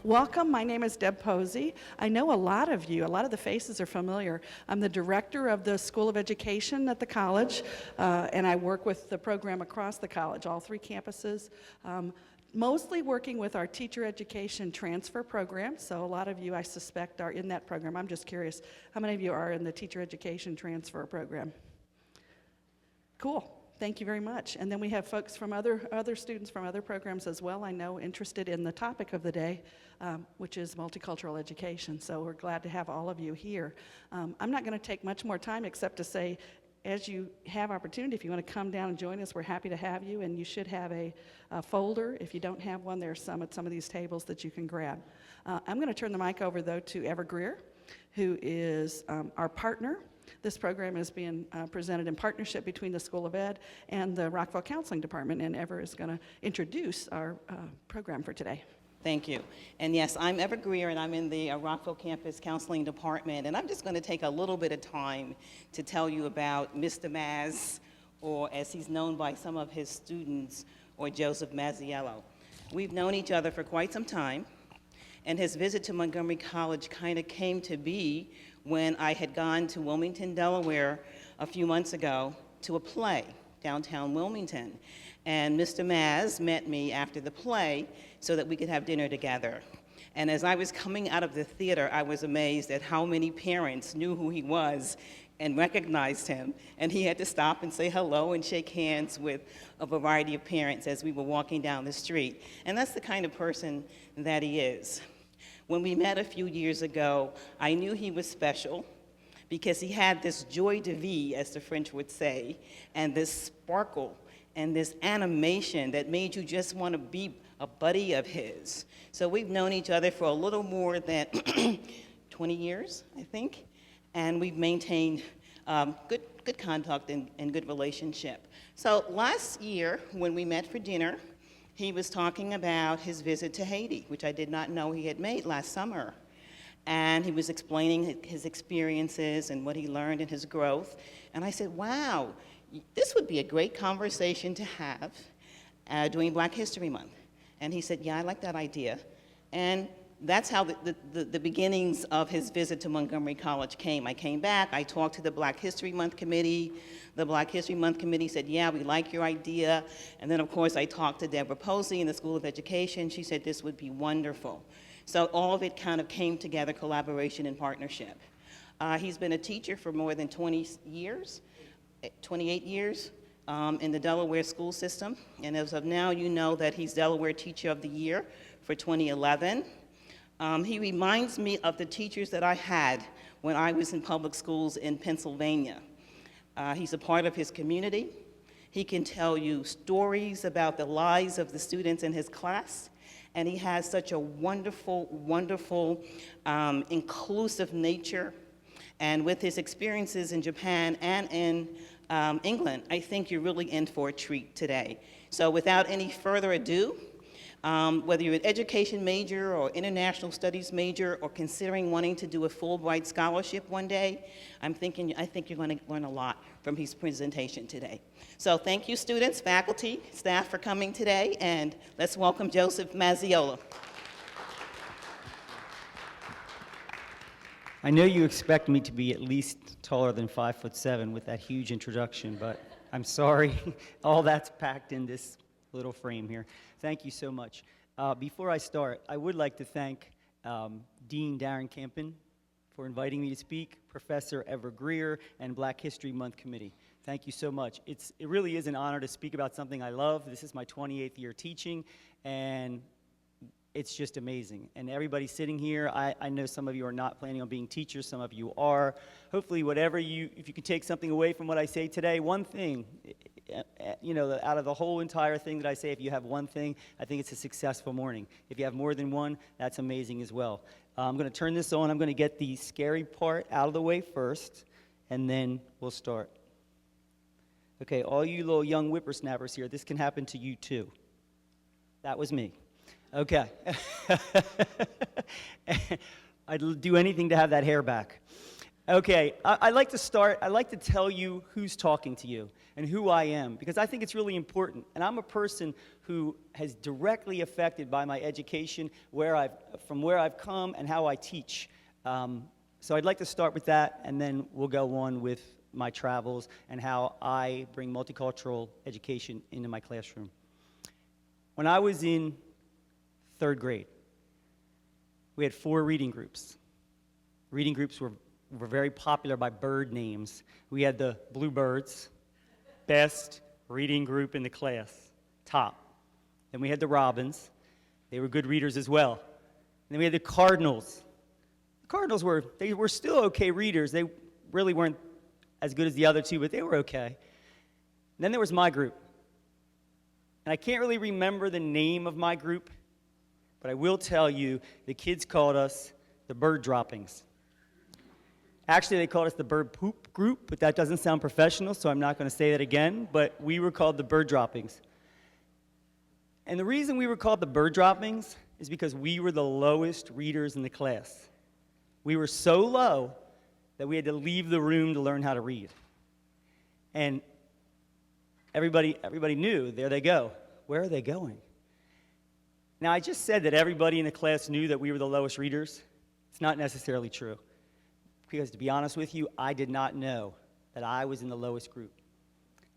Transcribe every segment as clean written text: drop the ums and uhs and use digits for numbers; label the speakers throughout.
Speaker 1: Welcome, my name is Deb Posey. I know a lot of you, a lot of the faces are familiar. I'm the director of the School of Education at the college, and I work with the program across the college, all three campuses. Mostly working with our teacher education transfer program, so a lot of you, I suspect, are in that program. I'm just curious, how many of you are in the teacher education transfer program? Cool. Thank you very much. And then we have folks from other students from other programs as well, I know, interested in the topic of the day, which is multicultural education. So we're glad to have all of you here. I'm not going to take much more time except to say, as you have opportunity, if you want to come down and join us, we're happy to have you, and you should have a folder. If you don't have one, there's some at some of these tables that you can grab. I'm going to turn the mic over, though, to Ever Greer, who is our partner. This program is being presented in partnership between the School of Ed and the Rockville Counseling Department, and Ever is going to introduce our program for today.
Speaker 2: Thank you. And yes, I'm Ever Greer, and I'm in the Rockville Campus Counseling Department, and I'm just going to take a little bit of time to tell you about Mr. Maz, or as he's known by some of his students, or Joseph Masiello. We've known each other for quite some time, and his visit to Montgomery College kind of came to be when I had gone to Wilmington, Delaware a few months ago to a play downtown Wilmington. And Mr. Maz met me after the play so that we could have dinner together. And as I was coming out of the theater, I was amazed at how many parents knew who he was and recognized him. And he had to stop and say hello and shake hands with a variety of parents as we were walking down the street. And that's the kind of person that he is. When we met a few years ago, I knew he was special because he had this joie de vivre, as the French would say, and this sparkle and this animation that made you just want to be a buddy of his. So we've known each other for a little more than 20 years, I think, and we've maintained good contact and good relationship. So last year, when we met for dinner, he was talking about his visit to Haiti, which I did not know he had made last summer. And he was explaining his experiences and what he learned in his growth. And I said, wow, this would be a great conversation to have during Black History Month. And he said, yeah, I like that idea. And that's how the beginnings of his visit to Montgomery College came. I came back, I talked to the Black History Month Committee. The Black History Month Committee said, yeah, we like your idea. And then, of course, I talked to Deborah Posey in the School of Education. She said this would be wonderful. So all of it kind of came together, collaboration and partnership. He's been a teacher for more than 28 years in the Delaware school system. And as of now, you know that he's Delaware Teacher of the Year for 2011. He reminds me of the teachers that I had when I was in public schools in Pennsylvania. He's a part of his community. He can tell you stories about the lives of the students in his class, and he has such a wonderful, wonderful, inclusive nature. And with his experiences in Japan and in England, I think you're really in for a treat today. So without any further ado, whether you're an education major or international studies major or considering wanting to do a Fulbright scholarship one day, I think you're going to learn a lot from his presentation today. So thank you, students, faculty, staff, for coming today, and let's welcome Joseph Masiello.
Speaker 3: I know you expect me to be at least taller than 5'7" with that huge introduction, but I'm sorry, all that's packed in this little frame here. Thank you so much. Before I start, I would like to thank Dean Darren Campen for inviting me to speak, Professor Ever Greer, and Black History Month Committee. Thank you so much. It really is an honor to speak about something I love. This is my 28th year teaching, and it's just amazing. And everybody sitting here, I know some of you are not planning on being teachers, some of you are. Hopefully, if you can take something away from what I say today, one thing, out of the whole entire thing that I say, if you have one thing, I think it's a successful morning. If you have more than one, that's amazing as well. I'm going to turn this on. I'm going to get the scary part out of the way first, and then we'll start. Okay, all you little young whippersnappers here, this can happen to you too. That was me. Okay. I'd do anything to have that hair back. Okay, I'd like to start. I'd like to tell you who's talking to you. and who I am, because I think it's really important. And I'm a person who has directly affected by my education, from where I've come and how I teach. So I'd like to start with that, and then we'll go on with my travels and how I bring multicultural education into my classroom. When I was in 3rd grade, we had 4 reading groups. Reading groups were very popular by bird names. We had the Bluebirds, best reading group in the class, top. Then we had the Robins. They were good readers as well. And then we had the Cardinals. The Cardinals were still okay readers. They really weren't as good as the other 2, but they were okay. And then there was my group. And I can't really remember the name of my group, but I will tell you the kids called us the Bird Droppings. Actually, they called us the Bird Poop Group, but that doesn't sound professional, so I'm not going to say that again, but we were called the Bird Droppings. And the reason we were called the Bird Droppings is because we were the lowest readers in the class. We were so low that we had to leave the room to learn how to read. And everybody knew, there they go. Where are they going? Now, I just said that everybody in the class knew that we were the lowest readers. It's not necessarily true. Because to be honest with you, I did not know that I was in the lowest group.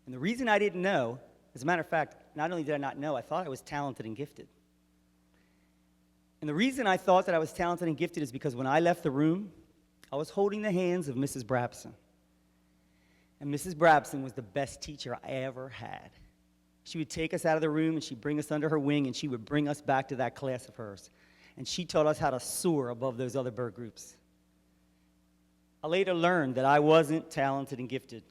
Speaker 3: And the reason I didn't know, as a matter of fact, not only did I not know, I thought I was talented and gifted. And the reason I thought that I was talented and gifted is because when I left the room, I was holding the hands of Mrs. Brabson. And Mrs. Brabson was the best teacher I ever had. She would take us out of the room and she'd bring us under her wing and she would bring us back to that class of hers. And she taught us how to soar above those other bird groups. I later learned that I wasn't talented and gifted.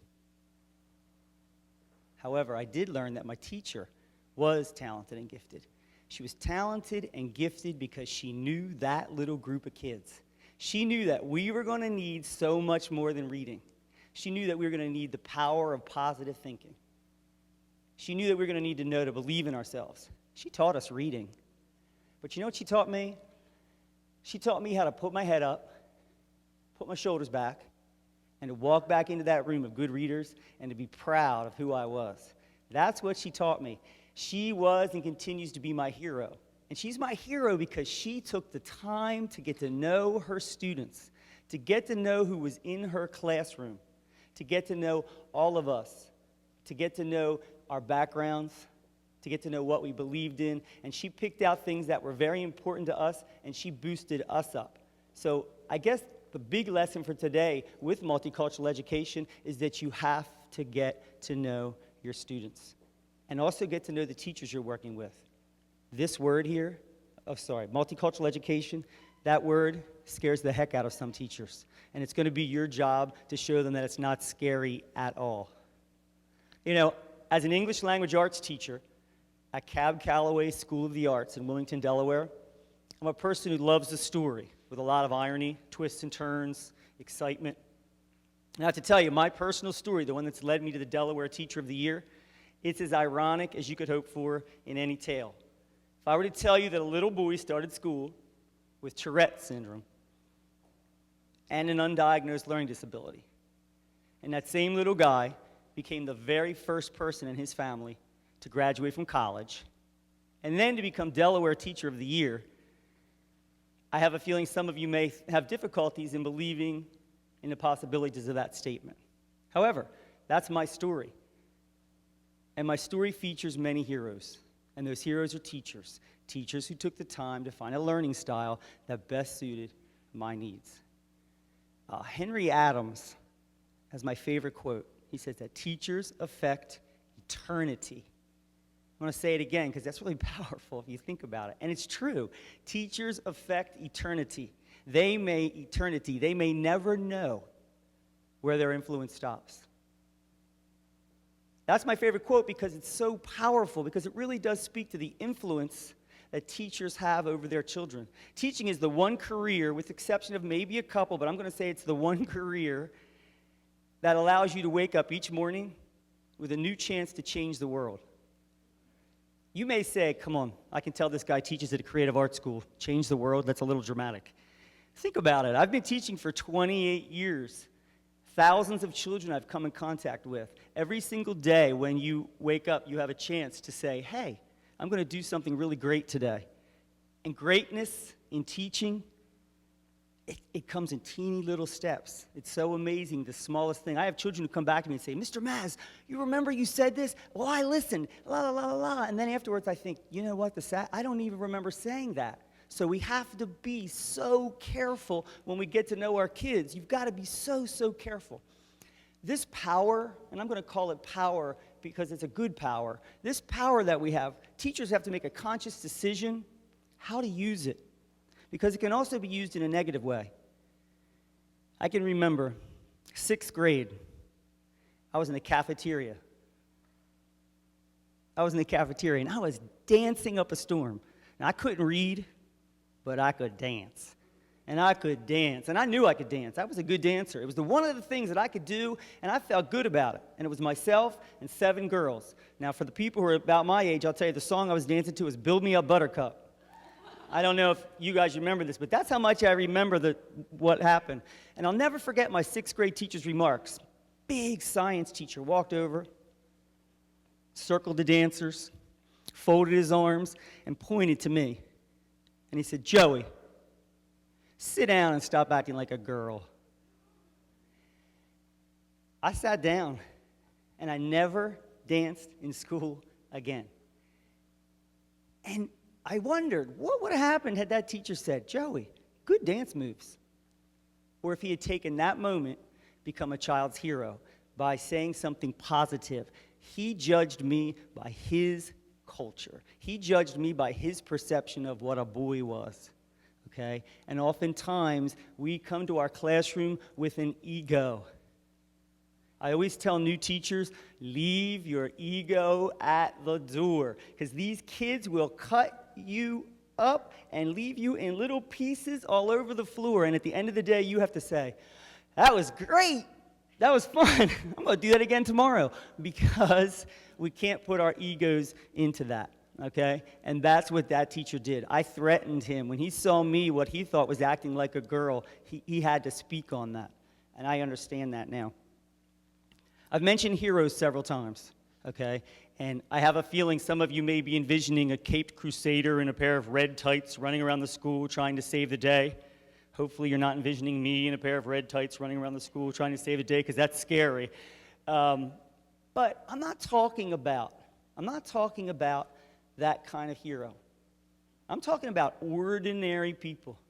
Speaker 3: However, I did learn that my teacher was talented and gifted. She was talented and gifted because she knew that little group of kids. She knew that we were going to need so much more than reading. She knew that we were going to need the power of positive thinking. She knew that we were going to need to know to believe in ourselves. She taught us reading. But you know what she taught me? She taught me how to put my head up, put my shoulders back, and to walk back into that room of good readers and to be proud of who I was. That's what she taught me. She was and continues to be my hero. And she's my hero because she took the time to get to know her students, to get to know who was in her classroom, to get to know all of us, to get to know our backgrounds, to get to know what we believed in. And she picked out things that were very important to us, and she boosted us up. So I guess the big lesson for today with multicultural education is that you have to get to know your students and also get to know the teachers you're working with. This word here, multicultural education, that word scares the heck out of some teachers. And it's going to be your job to show them that it's not scary at all. You know, as an English language arts teacher at Cab Calloway School of the Arts in Wilmington, Delaware, I'm a person who loves the story with a lot of irony, twists and turns, excitement. Now, to tell you, my personal story, the one that's led me to the Delaware Teacher of the Year, it's as ironic as you could hope for in any tale. If I were to tell you that a little boy started school with Tourette syndrome and an undiagnosed learning disability, and that same little guy became the very first person in his family to graduate from college, and then to become Delaware Teacher of the Year, I have a feeling some of you may have difficulties in believing in the possibilities of that statement. However, that's my story. And my story features many heroes. And those heroes are teachers. Teachers who took the time to find a learning style that best suited my needs. Henry Adams has my favorite quote. He says that teachers affect eternity. I want to say it again because that's really powerful if you think about it. And it's true. Teachers affect eternity. They may never know where their influence stops. That's my favorite quote because it's so powerful, because it really does speak to the influence that teachers have over their children. Teaching is the one career, with the exception of maybe a couple, but I'm going to say it's the one career that allows you to wake up each morning with a new chance to change the world. You may say, come on, I can tell this guy teaches at a creative arts school. Change the world, that's a little dramatic. Think about it. I've been teaching for 28 years. Thousands of children I've come in contact with. Every single day when you wake up, you have a chance to say, hey, I'm going to do something really great today. And greatness in teaching, it comes in teeny little steps. It's so amazing, the smallest thing. I have children who come back to me and say, Mr. Maz, you remember you said this? Well, I listened, la, la, la, la. And then afterwards I think, you know what, I don't even remember saying that. So we have to be so careful when we get to know our kids. You've got to be so, so careful. This power, and I'm going to call it power because it's a good power, this power that we have, teachers have to make a conscious decision how to use it, because it can also be used in a negative way. I can remember 6th grade. I was in the cafeteria. And I was dancing up a storm. Now, I couldn't read, but I could dance. And I could dance. And I knew I could dance. I was a good dancer. It was one of the things that I could do, and I felt good about it. And it was myself and 7 girls. Now, for the people who are about my age, I'll tell you the song I was dancing to was Build Me Up Buttercup. I don't know if you guys remember this, but that's how much I remember what happened. And I'll never forget my 6th grade teacher's remarks. Big science teacher walked over, circled the dancers, folded his arms, and pointed to me. And he said, Joey, sit down and stop acting like a girl. I sat down, and I never danced in school again. And I wondered, what would have happened had that teacher said, Joey, good dance moves? Or if he had taken that moment, become a child's hero by saying something positive. He judged me by his culture. He judged me by his perception of what a boy was, okay? And oftentimes, we come to our classroom with an ego. I always tell new teachers, leave your ego at the door, because these kids will cut you up and leave you in little pieces all over the floor, and at the end of the day, you have to say, that was great. That was fun. I'm going to do that again tomorrow, because we can't put our egos into that, okay? And that's what that teacher did. I threatened him. When he saw me, what he thought was acting like a girl, he had to speak on that, and I understand that now. I've mentioned heroes several times, okay? And I have a feeling some of you may be envisioning a caped crusader in a pair of red tights running around the school trying to save the day. Hopefully you're not envisioning me in a pair of red tights running around the school trying to save the day, because that's scary. But I'm not talking about that kind of hero. I'm talking about ordinary people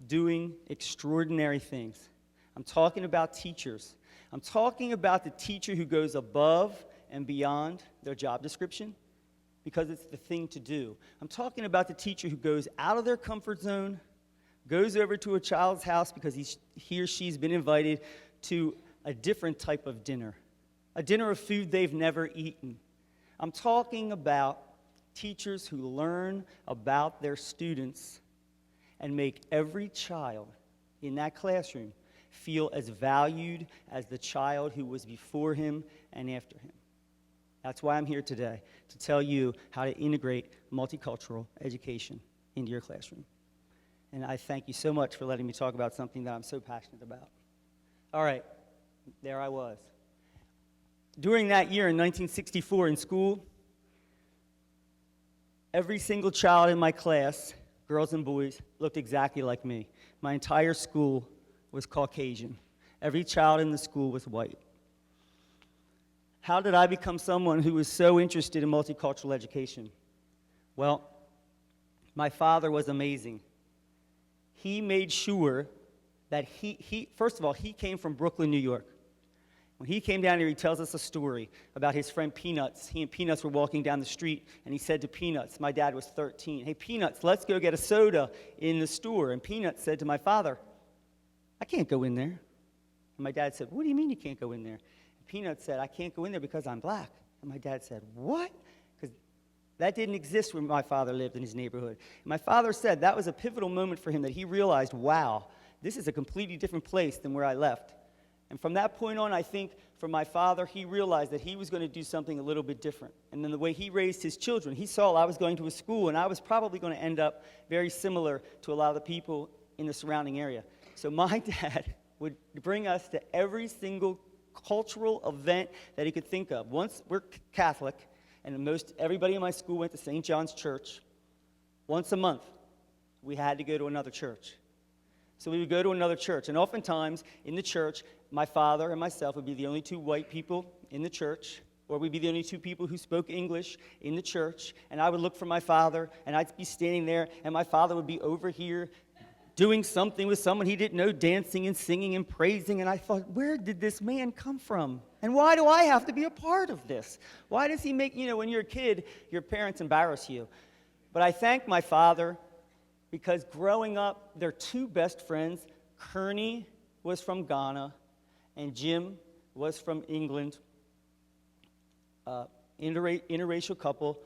Speaker 3: doing extraordinary things. I'm talking about teachers. I'm talking about the teacher who goes above and beyond their job description because it's the thing to do. I'm talking about the teacher who goes out of their comfort zone, goes over to a child's house because he or she's been invited to a different type of dinner, a dinner of food they've never eaten. I'm talking about teachers who learn about their students and make every child in that classroom feel as valued as the child who was before him and after him. That's why I'm here today, to tell you how to integrate multicultural education into your classroom. And I thank you so much for letting me talk about something that I'm so passionate about. All right, there I was. During that year in 1964 in school, every single child in my class, girls and boys, looked exactly like me. My entire school was Caucasian. Every child in the school was white. How did I become someone who was so interested in multicultural education? Well, my father was amazing. He made sure that first of all, he came from Brooklyn, New York. When he came down here, he tells us a story about his friend Peanuts. He and Peanuts were walking down the street, and he said to Peanuts, my dad was 13, hey, Peanuts, let's go get a soda in the store. And Peanuts said to my father, I can't go in there. And my dad said, what do you mean you can't go in there? And Peanuts said, I can't go in there because I'm black. And my dad said, what? Because that didn't exist where my father lived in his neighborhood. And my father said that was a pivotal moment for him, that he realized, wow, this is a completely different place than where I left. And from that point on, I think for my father, he realized that he was going to do something a little bit different. And then the way he raised his children, he saw I was going to a school, and I was probably going to end up very similar to a lot of the people in the surrounding area. So my dad would bring us to every single cultural event that he could think of. Once we're Catholic, and everybody in my school went to St. John's Church. Once a month, we had to go to another church. So we would go to another church, and oftentimes in the church, my father and myself would be the only two white people in the church, or we'd be the only two people who spoke English in the church, and I would look for my father, and I'd be standing there, and my father would be over here doing something with someone he didn't know, dancing and singing and praising, and I thought, where did this man come from? And why do I have to be a part of this? Why does he make, when you're a kid, your parents embarrass you. But I thank my father, because growing up, their two best friends, Kearney was from Ghana, and Jim was from England. Interracial couple.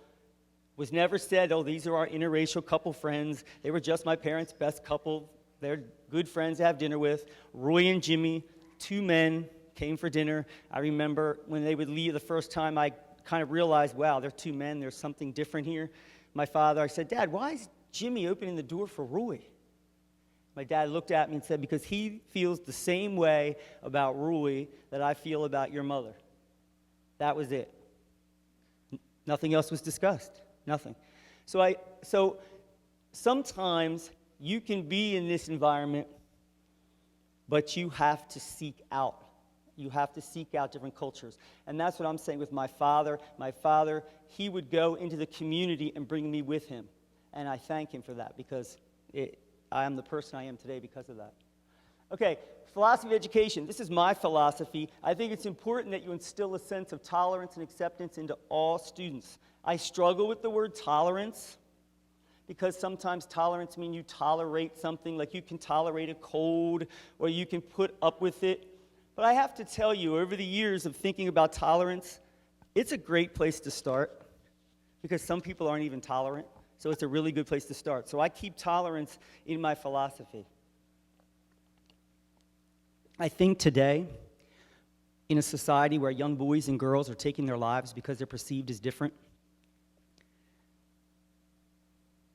Speaker 3: Was never said, oh, these are our interracial couple friends. They were just my parents' best couple. They're good friends to have dinner with. Roy and Jimmy, two men, came for dinner. I remember when they would leave the first time, I kind of realized, wow, they're two men. There's something different here. My father, I said, Dad, why is Jimmy opening the door for Roy? My dad looked at me and said, because he feels the same way about Roy that I feel about your mother. That was it. Nothing else was discussed. Nothing. So sometimes you can be in this environment, but you have to seek out. You have to seek out different cultures. And that's what I'm saying with my father. My father, he would go into the community and bring me with him. And I thank him for that, because I am the person I am today because of that. Okay, philosophy of education. This is my philosophy. I think it's important that you instill a sense of tolerance and acceptance into all students. I struggle with the word tolerance, because sometimes tolerance means you tolerate something, like you can tolerate a cold, or you can put up with it. But I have to tell you, over the years of thinking about tolerance, it's a great place to start, because some people aren't even tolerant. So it's a really good place to start. So I keep tolerance in my philosophy. I think today, in a society where young boys and girls are taking their lives because they're perceived as different,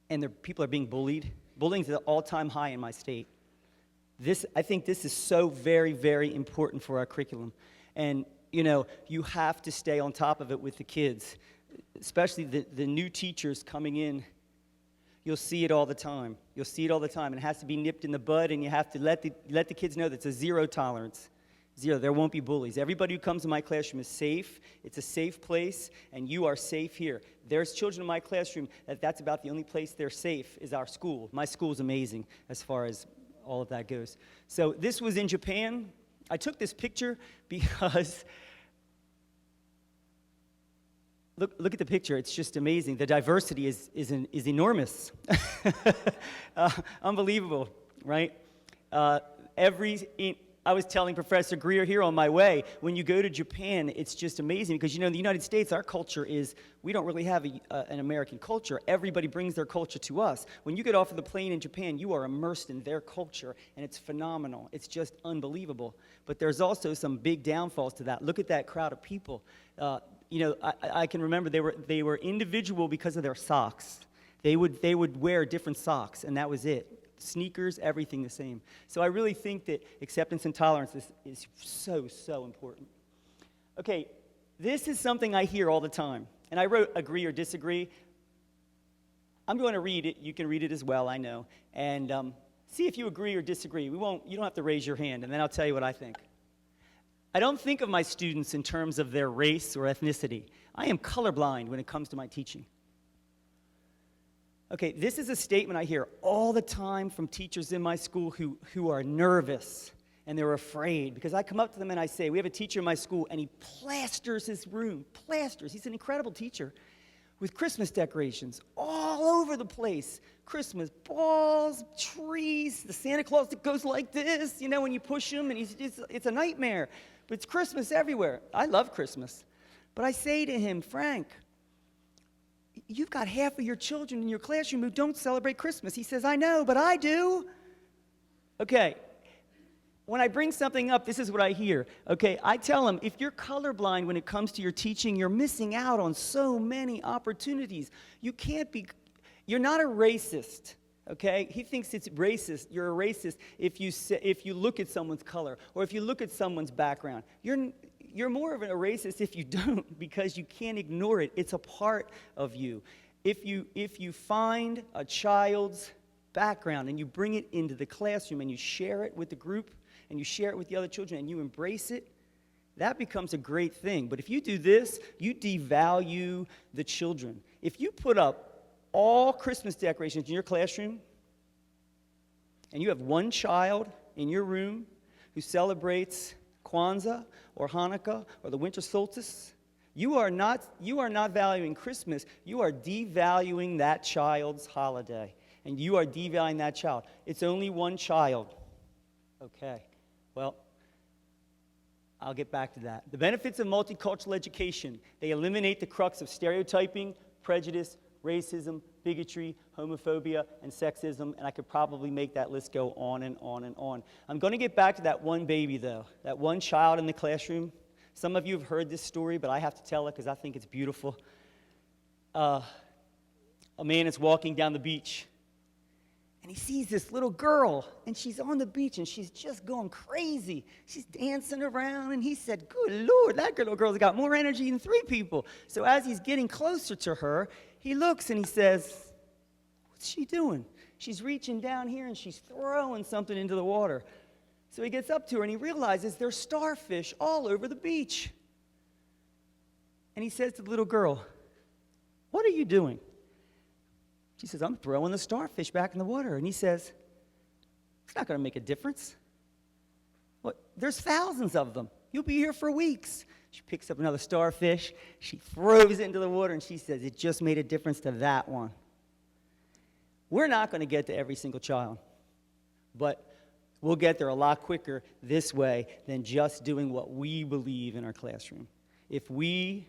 Speaker 3: and people are being bullied. Bullying is at an all-time high in my state. I think this is so very, very important for our curriculum. And, you have to stay on top of it with the kids, especially the new teachers coming in. You'll see it all the time. You'll see it all the time. And it has to be nipped in the bud, and you have to let the kids know that it's a zero tolerance. Zero. There won't be bullies. Everybody who comes to my classroom is safe. It's a safe place, and you are safe here. There's children in my classroom that's about the only place they're safe is our school. My school is amazing as far as all of that goes. So this was in Japan. I took this picture because look at the picture. It's just amazing. The diversity is enormous. Unbelievable, right? I was telling Professor Greer here on my way, when you go to Japan, it's just amazing, because in the United States, our culture is, we don't really have an American culture. Everybody brings their culture to us. When you get off of the plane in Japan, you are immersed in their culture, and it's phenomenal. It's just unbelievable. But there's also some big downfalls to that. Look at that crowd of people. I can remember they were individual because of their socks. They would wear different socks, and that was it. Sneakers, everything the same. So I really think that acceptance and tolerance is so, so important. Okay, this is something I hear all the time. And I wrote agree or disagree. I'm going to read it. You can read it as well, I know. And see if you agree or disagree. You don't have to raise your hand, and then I'll tell you what I think. I don't think of my students in terms of their race or ethnicity. I am colorblind when it comes to my teaching. Okay, this is a statement I hear all the time from teachers in my school who are nervous and they're afraid, because I come up to them and I say, we have a teacher in my school, and he plasters his room, he's an incredible teacher, with Christmas decorations all over the place. Christmas balls, trees, the Santa Claus that goes like this, when you push him, and it's a nightmare. But it's Christmas everywhere. I love Christmas. But I say to him, Frank, you've got half of your children in your classroom who don't celebrate Christmas. He says, I know, but I do. Okay, when I bring something up, this is what I hear. Okay, I tell them, if you're colorblind when it comes to your teaching, you're missing out on so many opportunities. You're not a racist, Okay? He thinks it's racist. You're a racist if you look at someone's color or if you look at someone's background. You're more of a racist if you don't, because you can't ignore it. It's a part of you. If you find a child's background and you bring it into the classroom and you share it with the group and you share it with the other children and you embrace it, that becomes a great thing. But if you do this, you devalue the children. If you put up all Christmas decorations in your classroom, and you have one child in your room who celebrates Kwanzaa or Hanukkah or the winter solstice, you are not valuing Christmas. You are devaluing that child's holiday, and you are devaluing that child. It's only one child. Okay, well, I'll get back to that. The benefits of multicultural education: they eliminate the crux of stereotyping, prejudice, racism, bigotry, homophobia, and sexism, and I could probably make that list go on and on and on. I'm going to get back to that one baby, though, that one child in the classroom. Some of you have heard this story, but I have to tell it because I think it's beautiful. A man is walking down the beach, and he sees this little girl, and she's on the beach, and she's just going crazy. She's dancing around, and he said, "Good Lord, that little girl's got more energy than 3 people." So as he's getting closer to her, he looks and he says, "What's she doing?" She's reaching down here and she's throwing something into the water. So he gets up to her and he realizes there's starfish all over the beach. And he says to the little girl, "What are you doing?" She says, "I'm throwing the starfish back in the water." And he says, "It's not going to make a difference. What? There's thousands of them. You'll be here for weeks." She picks up another starfish, she throws it into the water, and she says, "It just made a difference to that one." We're not going to get to every single child, but we'll get there a lot quicker this way than just doing what we believe in our classroom. If we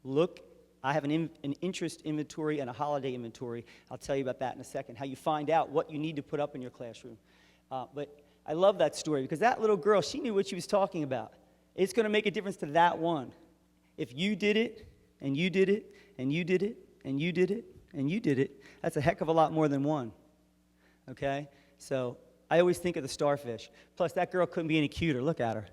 Speaker 3: look, I have an interest inventory and a holiday inventory. I'll tell you about that in a second, how you find out what you need to put up in your classroom. But I love that story because that little girl, she knew what she was talking about. It's going to make a difference to that one. If you did it, and you did it, and you did it, and you did it, and you did it, that's a heck of a lot more than one. Okay? So I always think of the starfish. Plus, that girl couldn't be any cuter. Look at her.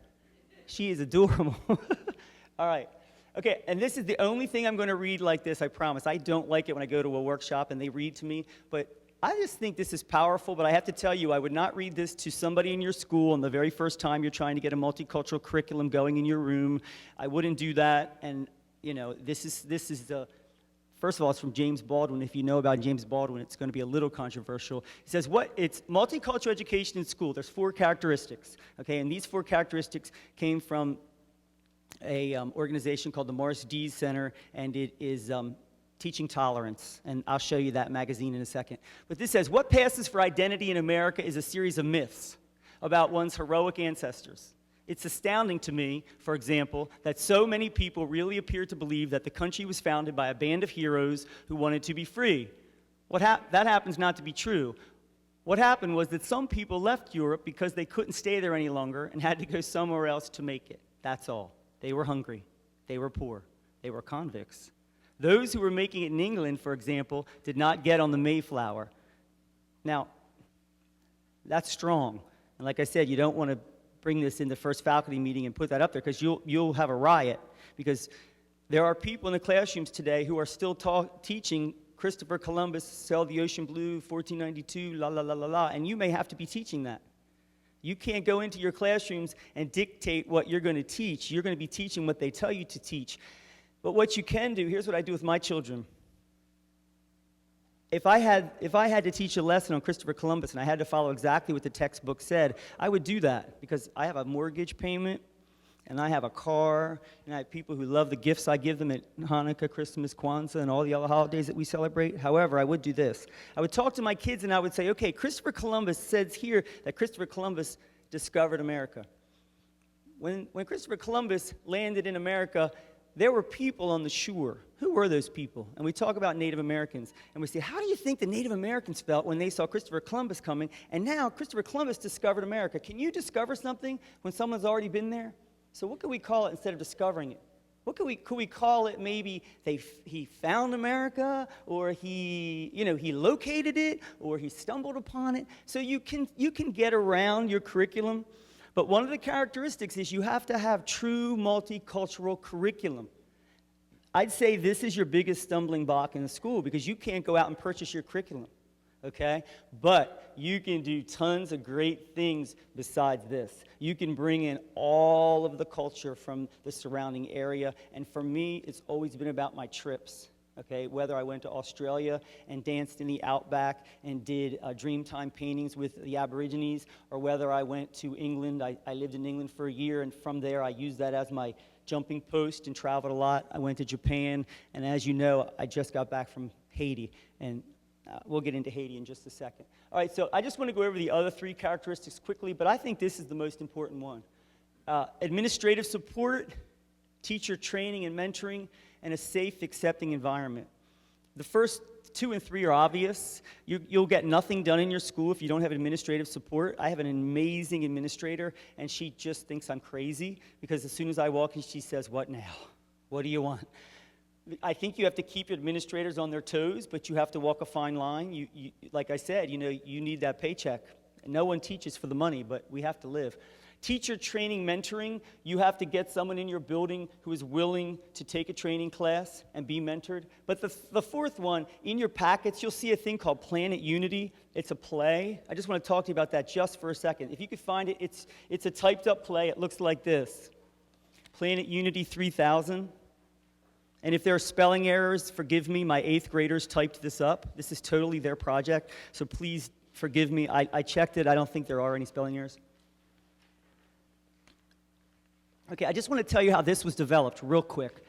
Speaker 3: She is adorable. All right. Okay, and this is the only thing I'm going to read like this, I promise. I don't like it when I go to a workshop and they read to me, but I just think this is powerful, but I have to tell you, I would not read this to somebody in your school on the very first time you're trying to get a multicultural curriculum going in your room. I wouldn't do that, and, you know, this is the, first of all, it's from James Baldwin. If you know about James Baldwin, it's going to be a little controversial. He says, it's multicultural education in school. There's 4 characteristics, okay, and these 4 characteristics came from a organization called the Morris Dees Center, and it is teaching tolerance, and I'll show you that magazine in a second. But this says, what passes for identity in America is a series of myths about one's heroic ancestors. It's astounding to me, for example, that so many people really appear to believe that the country was founded by a band of heroes who wanted to be free. That happens not to be true. What happened was that some people left Europe because they couldn't stay there any longer and had to go somewhere else to make it. That's all. They were hungry. They were poor. They were convicts. Those who were making it in England, for example, did not get on the Mayflower. Now, that's strong. And like I said, you don't want to bring this in the first faculty meeting and put that up there because you'll have a riot. Because there are people in the classrooms today who are still teaching Christopher Columbus sailed the ocean blue, 1492, la, la, la, la, la, and you may have to be teaching that. You can't go into your classrooms and dictate what you're going to teach. You're going to be teaching what they tell you to teach. But what you can do, here's what I do with my children. If I had to teach a lesson on Christopher Columbus and I had to follow exactly what the textbook said, I would do that because I have a mortgage payment and I have a car and I have people who love the gifts I give them at Hanukkah, Christmas, Kwanzaa, and all the other holidays that we celebrate. However, I would do this. I would talk to my kids and I would say, okay, Christopher Columbus says here that Christopher Columbus discovered America. When Christopher Columbus landed in America, there were people on the shore. Who were those people? And we talk about Native Americans. And we say, how do you think the Native Americans felt when they saw Christopher Columbus coming? And now Christopher Columbus discovered America. Can you discover something when someone's already been there? So what could we call it instead of discovering it? What could we call it? Maybe he found America, or he located it, or he stumbled upon it. So you can get around your curriculum, but one of the characteristics is you have to have true multicultural curriculum. I'd say this is your biggest stumbling block in the school, because you can't go out and purchase your curriculum, okay? But you can do tons of great things besides this. You can bring in all of the culture from the surrounding area, and for me, it's always been about my trips, okay? Whether I went to Australia and danced in the outback and did Dreamtime paintings with the Aborigines, or whether I went to England. I lived in England for a year, and from there I used that as my jumping post and traveled a lot. I went to Japan, and as you know, I just got back from Haiti, and we'll get into Haiti in just a second. All right, so I just want to go over the other three characteristics quickly, but I think this is the most important one. Administrative support, teacher training and mentoring, and a safe, accepting environment. The first 2 and 3 are obvious. You'll get nothing done in your school if you don't have administrative support. I have an amazing administrator, and she just thinks I'm crazy, because as soon as I walk in, she says, "What now? What do you want?" I think you have to keep your administrators on their toes, but you have to walk a fine line. Like I said, you need that paycheck. No one teaches for the money, but we have to live. Teacher training, mentoring, you have to get someone in your building who is willing to take a training class and be mentored. But the fourth one, in your packets, you'll see a thing called Planet Unity. It's a play. I just want to talk to you about that just for a second. If you could find it, it's a typed up play. It looks like this. Planet Unity 3000. And if there are spelling errors, forgive me, my 8th graders typed this up. This is totally their project, so please forgive me. I checked it. I don't think there are any spelling errors. Okay, I just want to tell you how this was developed real quick.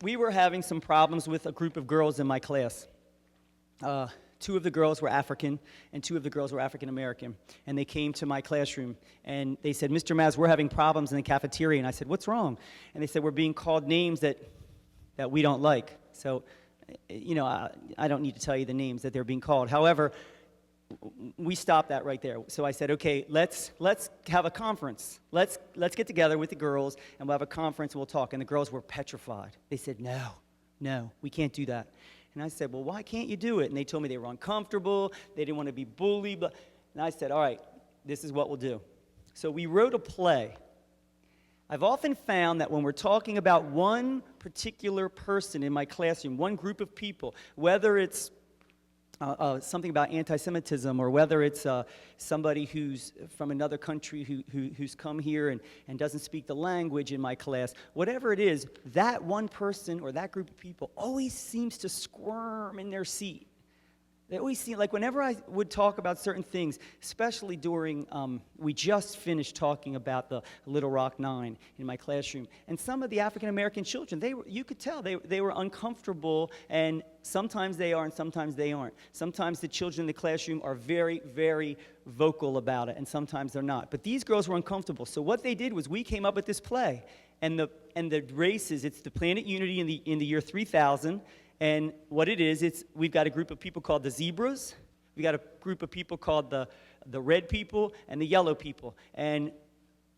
Speaker 3: We were having some problems with a group of girls in my class. 2 of the girls were African, and 2 of the girls were African American. And they came to my classroom, and they said, "Mr. Maz, we're having problems in the cafeteria." And I said, "What's wrong?" And they said, "We're being called names that we don't like." So, I don't need to tell you the names that they're being called. However, we stopped that right there. So I said, "Okay, let's have a conference. Let's get together with the girls, and we'll have a conference, and we'll talk." And the girls were petrified. They said, No, we can't do that." And I said, "Well, why can't you do it?" And they told me they were uncomfortable, they didn't want to be bullied. And I said, "All right, this is what we'll do." So we wrote a play. I've often found that when we're talking about one particular person in my classroom, one group of people, whether it's something about anti-Semitism, or whether it's somebody who's from another country who's come here and doesn't speak the language in my class, whatever it is, that one person or that group of people always seems to squirm in their seat. They always seem like, whenever I would talk about certain things, especially during, we just finished talking about the Little Rock 9 in my classroom, and some of the African-American children, you could tell they were uncomfortable, and sometimes they are and sometimes they aren't. Sometimes the children in the classroom are very, very vocal about it, and sometimes they're not. But these girls were uncomfortable, so what they did was we came up with this play, and the races, it's the Planet Unity in the year 3000. And what it is, we've got a group of people called the zebras, we've got a group of people called the red people, and the yellow people. And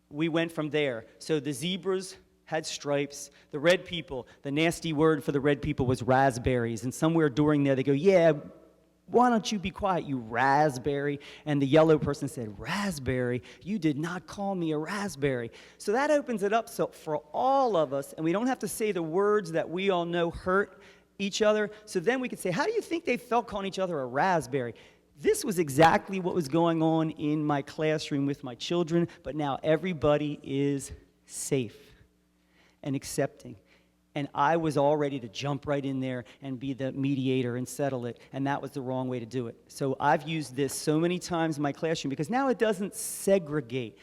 Speaker 3: we went from there. So the zebras had stripes. The red people, the nasty word for the red people was raspberries. And somewhere during there, they go, "Yeah, why don't you be quiet, you raspberry?" And the yellow person said, "Raspberry? You did not call me a raspberry." So that opens it up so for all of us, and we don't have to say the words that we all know hurt each other. So then we could say, how do you think they felt calling each other a raspberry? This was exactly what was going on in my classroom with my children, but now everybody is safe and accepting. And I was all ready to jump right in there and be the mediator and settle it, and that was the wrong way to do it. So I've used this so many times in my classroom, because now it doesn't segregate.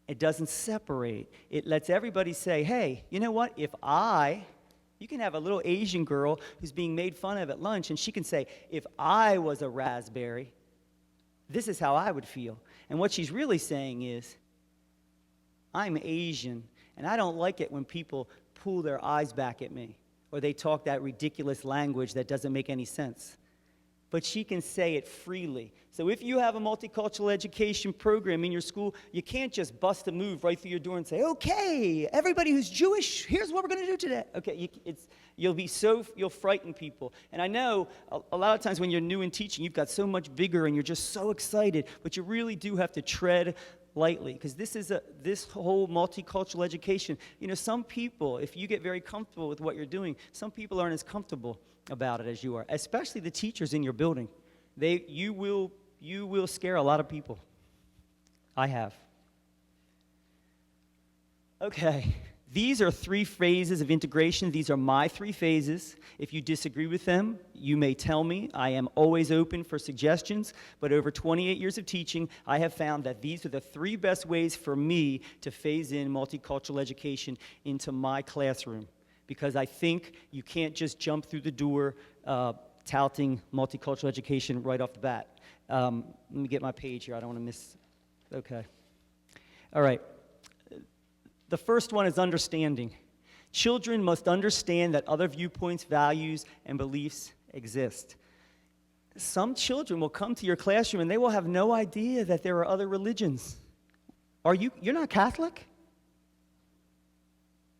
Speaker 3: It doesn't separate. It lets everybody say, "Hey, you know what? You can have a little Asian girl who's being made fun of at lunch, and she can say, if I was a raspberry, this is how I would feel." And what she's really saying is, I'm Asian, and I don't like it when people pull their eyes back at me, or they talk that ridiculous language that doesn't make any sense. but she can say it freely. So if you have a multicultural education program in your school, you can't just bust a move right through your door and say, okay, everybody who's Jewish, here's what we're going to do today. Okay, you'll frighten people. And I know a lot of times when you're new in teaching, you've got so much vigor and you're just so excited, but you really do have to tread lightly, because this whole multicultural education, some people, if you get very comfortable with what you're doing, some people aren't as comfortable about it as you are, especially the teachers in your building. You will scare a lot of people. I have. Okay, these are 3 phases of integration. These are my 3 phases. If you disagree with them, you may tell me. I am always open for suggestions, but over 28 years of teaching, I have found that these are the 3 best ways for me to phase in multicultural education into my classroom, because I think you can't just jump through the door touting multicultural education right off the bat. Let me get my page here. I don't want to miss. Okay. All right. The first one is understanding. Children must understand that other viewpoints, values, and beliefs exist. Some children will come to your classroom and they will have no idea that there are other religions. You're not Catholic?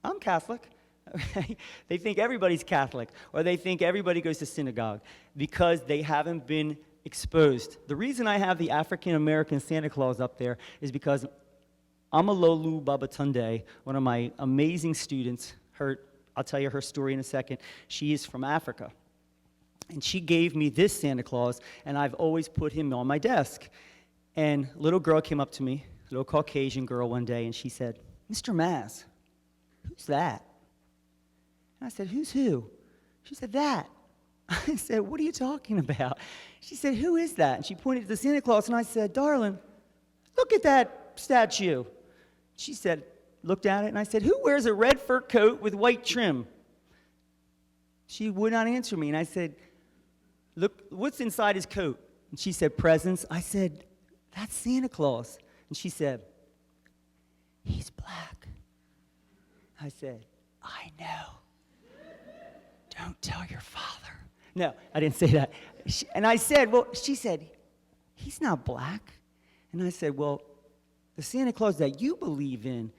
Speaker 3: I'm Catholic. Okay? They think everybody's Catholic, or they think everybody goes to synagogue because they haven't been exposed. The reason I have the African American Santa Claus up there is because Amalolu Bubba Tonday, one of my amazing students, I'll tell you her story in a second. She is from Africa. And she gave me this Santa Claus, and I've always put him on my desk. And a little girl came up to me, a little Caucasian girl one day, and she said, "Mr. Maz, who's that?" And I said, "Who's who?" She said, "That." I said, "What are you talking about?" She said, "Who is that?" And she pointed to the Santa Claus, and I said, "Darling, look at that statue." She said, looked at it, and I said, "Who wears a red fur coat with white trim?" She would not answer me, and I said, "Look, what's inside his coat?" And she said, "Presents." I said, "That's Santa Claus." And she said, "He's black." I said, "I know. Don't tell your father." No, I didn't say that. And I said, she said, "He's not black." And I said, "Well, the Santa Claus that you believe in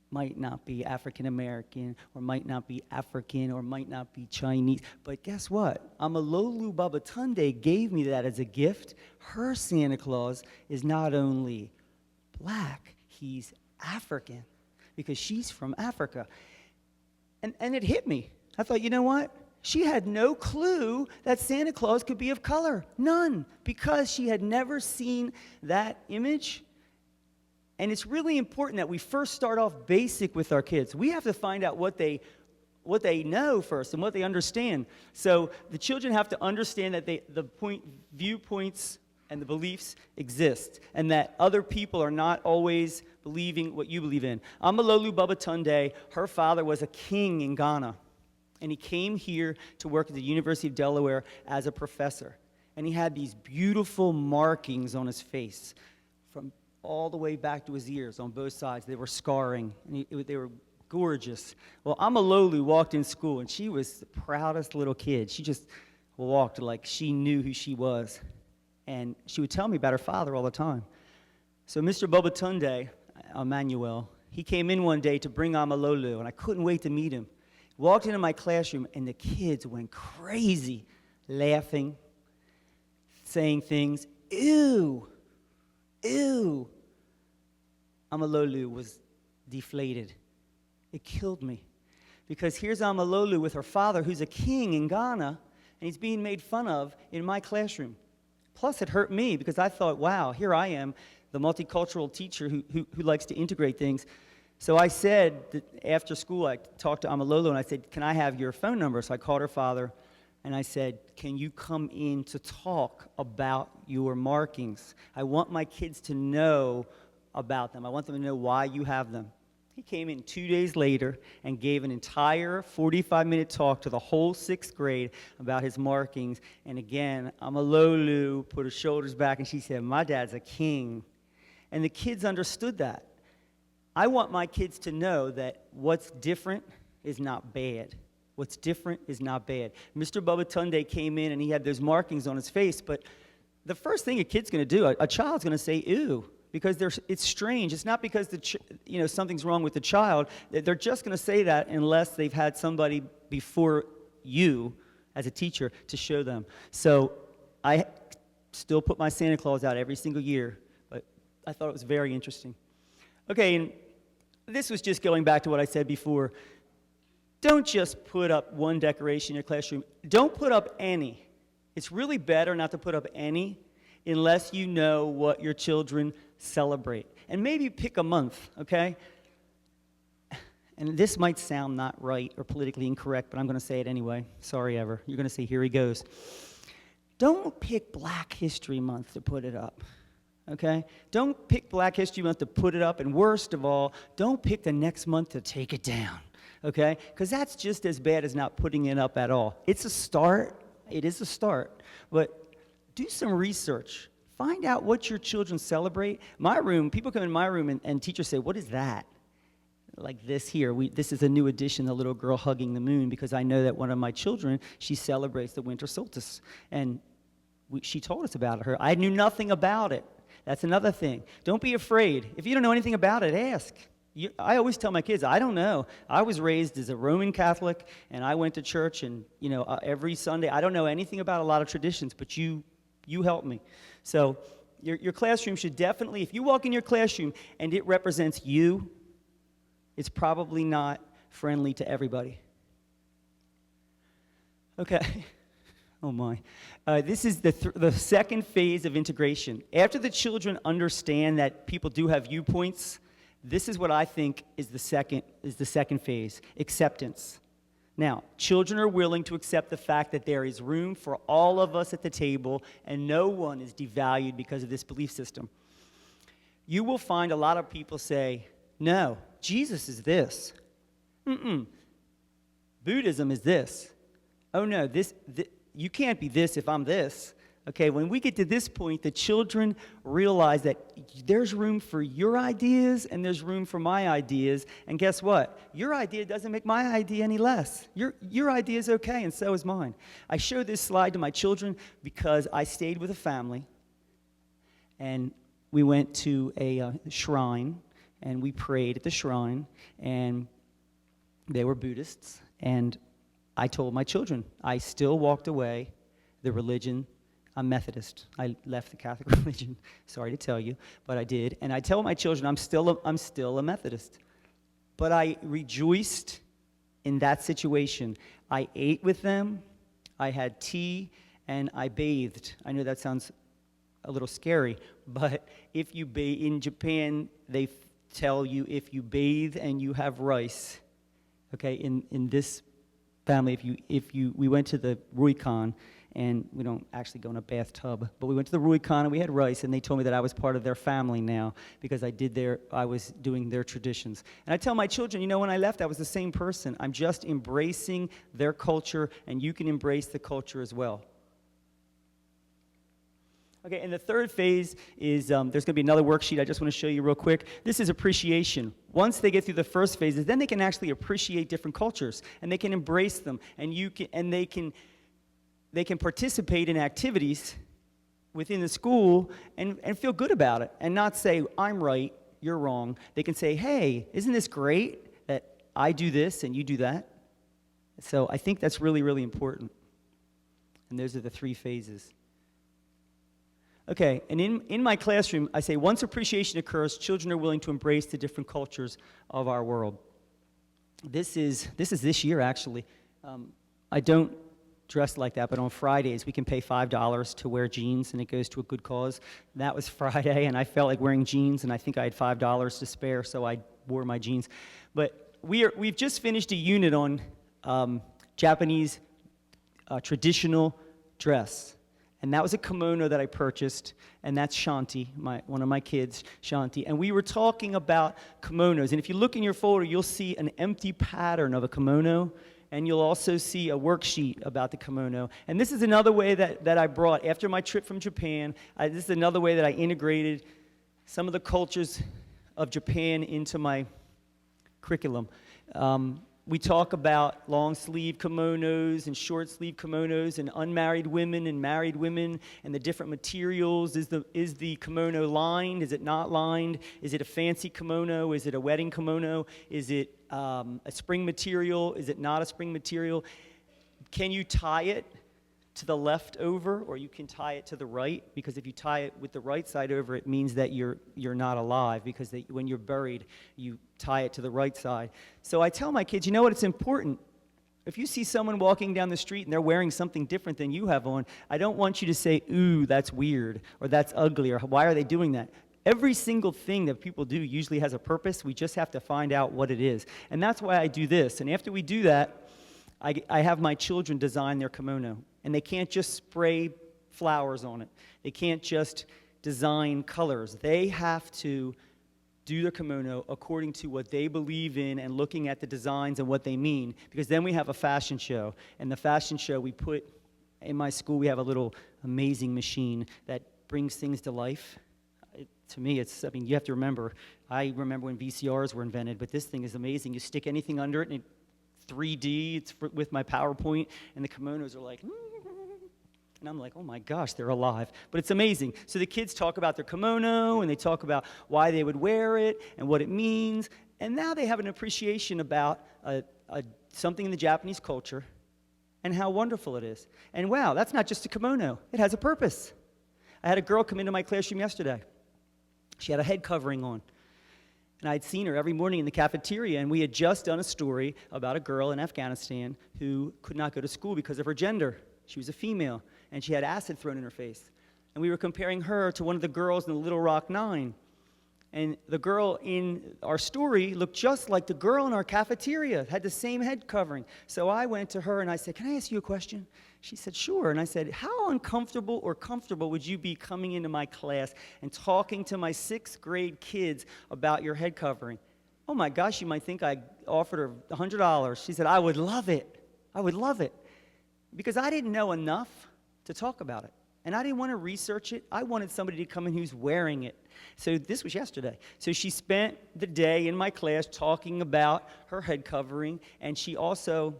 Speaker 3: might not be African American, or might not be African, or might not be Chinese. But guess what? Amalolu Bubba Tonday gave me that as a gift. Her Santa Claus is not only black, he's African, because she's from Africa." And it hit me. I thought, you know what? She had no clue that Santa Claus could be of color. None. Because she had never seen that image. And it's really important that we first start off basic with our kids. We have to find out what they know first and what they understand. So the children have to understand that viewpoints and the beliefs exist, and that other people are not always believing what you believe in. Amalolu Bubba Tonday, her father was a king in Ghana, and he came here to work at the University of Delaware as a professor. And he had these beautiful markings on his face from all the way back to his ears on both sides. They were scarring, and they were gorgeous. Well, Amalolu walked in school, and she was the proudest little kid. She just walked like she knew who she was. And she would tell me about her father all the time. So Mr. Bubba Tonday, Emmanuel, he came in one day to bring Amalolu, and I couldn't wait to meet him. Walked into my classroom, and the kids went crazy, laughing, saying things. Ew, ew. Amalolu was deflated. It killed me. Because here's Amalolu with her father, who's a king in Ghana, and he's being made fun of in my classroom. Plus, it hurt me because I thought, wow, here I am, the multicultural teacher who likes to integrate things. So I said, that after school, I talked to Amalolu, and I said, "Can I have your phone number?" So I called her father, and I said, "Can you come in to talk about your markings? I want my kids to know about them. I want them to know why you have them." He came in 2 days later and gave an entire 45-minute talk to the whole 6th grade about his markings. And again, Amalolu put her shoulders back, and she said, "My dad's a king." And the kids understood that. I want my kids to know that what's different is not bad. What's different is not bad. Mr. Bubba Tonday came in and he had those markings on his face, but the first thing a kid's going to do, a child's going to say, ew, because it's strange. It's not because something's wrong with the child. They're just going to say that unless they've had somebody before you as a teacher to show them. So I still put my Santa Claus out every single year, but I thought it was very interesting. Okay, and this was just going back to what I said before. Don't just put up one decoration in your classroom. Don't put up any. It's really better not to put up any unless you know what your children celebrate. And maybe pick a month, okay? And this might sound not right or politically incorrect, but I'm going to say it anyway. Sorry, Ever. You're going to say, here he goes. Don't pick Black History Month to put it up, okay? Don't pick Black History Month to put it up, and worst of all, don't pick the next month to take it down, okay? Because that's just as bad as not putting it up at all. It's a start. It is a start. But do some research. Find out what your children celebrate. My room, people come in my room and teachers say, what is that? Like this here. This is a new addition, the little girl hugging the moon, because I know that one of my children, she celebrates the winter solstice. And she told us about her. I knew nothing about it. That's another thing. Don't be afraid. If you don't know anything about it, ask. I always tell my kids, I don't know. I was raised as a Roman Catholic, and I went to church, and every Sunday. I don't know anything about a lot of traditions, but you help me. So your classroom should definitely, if you walk in your classroom and it represents you, it's probably not friendly to everybody. Okay. Oh my. This is the second phase of integration. After the children understand that people do have viewpoints, this is what I think is the second phase, acceptance. Now, children are willing to accept the fact that there is room for all of us at the table and no one is devalued because of this belief system. You will find a lot of people say, no, Jesus is this. Buddhism is this. Oh no, you can't be this if I'm this. Okay, when we get to this point, the children realize that there's room for your ideas and there's room for my ideas. And guess what? Your idea doesn't make my idea any less. Your idea is okay, and so is mine. I show this slide to my children because I stayed with a family, and we went to a shrine, and we prayed at the shrine, and they were Buddhists. And I told my children, I still walked away the religion. I'm Methodist. I left the Catholic religion. Sorry to tell you, but I did. And I tell my children, I'm still a Methodist. But I rejoiced in that situation. I ate with them, I had tea, and I bathed. I know that sounds a little scary, but if you bathe in Japan, they tell you if you bathe and you have rice. Okay, in this family, we went to the Ruikan, and we don't actually go in a bathtub, but we went to the Ruikan and we had rice, and they told me that I was part of their family now because I was doing their traditions. And I tell my children, when I left, I was the same person. I'm just embracing their culture, and you can embrace the culture as well. Okay, and the third phase is, there's going to be another worksheet I just want to show you real quick. This is appreciation. Once they get through the first phases, then they can actually appreciate different cultures, and they can embrace them, and they can participate in activities within the school and feel good about it, and not say, I'm right, you're wrong. They can say, hey, isn't this great that I do this and you do that? So I think that's really, really important. And those are the three phases. Okay, and in my classroom, I say once appreciation occurs, children are willing to embrace the different cultures of our world. This is this year, actually. I don't dress like that, but on Fridays, we can pay $5 to wear jeans, and it goes to a good cause. That was Friday, and I felt like wearing jeans, and I think I had $5 to spare, so I wore my jeans. But we've just finished a unit on Japanese traditional dress. And that was a kimono that I purchased, and that's Shanti, one of my kids, Shanti. And we were talking about kimonos. And if you look in your folder, you'll see an empty pattern of a kimono, and you'll also see a worksheet about the kimono. And this is another way that I brought, after my trip from Japan, this is another way that I integrated some of the cultures of Japan into my curriculum. We talk about long sleeve kimonos and short sleeve kimonos and unmarried women and married women and the different materials. Is the kimono lined? Is it not lined? Is it a fancy kimono? Is it a wedding kimono? Is it a spring material? Is it not a spring material? Can you tie it to the left over, or you can tie it to the right? Because if you tie it with the right side over, it means that you're not alive, because when you're buried, you tie it to the right side. So I tell my kids, you know what, it's important. If you see someone walking down the street and they're wearing something different than you have on, I don't want you to say, ooh, that's weird, or that's ugly, or why are they doing that? Every single thing that people do usually has a purpose. We just have to find out what it is. And that's why I do this. And after we do that, I have my children design their kimono. And they can't just spray flowers on it. They can't just design colors. They have to do their kimono according to what they believe in and looking at the designs and what they mean. Because then we have a fashion show. And the fashion show we put, in my school, we have a little amazing machine that brings things to life. To me, you have to remember, I remember when VCRs were invented, but this thing is amazing. You stick anything under it, and 3D, it's with my PowerPoint, and the kimonos are like, and I'm like, oh my gosh, they're alive. But it's amazing. So the kids talk about their kimono, and they talk about why they would wear it and what it means. And now they have an appreciation about something in the Japanese culture and how wonderful it is. And wow, that's not just a kimono. It has a purpose. I had a girl come into my classroom yesterday. She had a head covering on. And I'd seen her every morning in the cafeteria, and we had just done a story about a girl in Afghanistan who could not go to school because of her gender. She was a female, and she had acid thrown in her face. And we were comparing her to one of the girls in the Little Rock Nine. And the girl in our story looked just like the girl in our cafeteria, had the same head covering. So I went to her and I said, can I ask you a question? She said, sure. And I said, how uncomfortable or comfortable would you be coming into my class and talking to my 6th grade kids about your head covering? Oh my gosh, you might think I offered her $100. She said, I would love it. I would love it. Because I didn't know enough to talk about it. And I didn't want to research it. I wanted somebody to come in who's wearing it. So this was yesterday. So she spent the day in my class talking about her head covering, and she also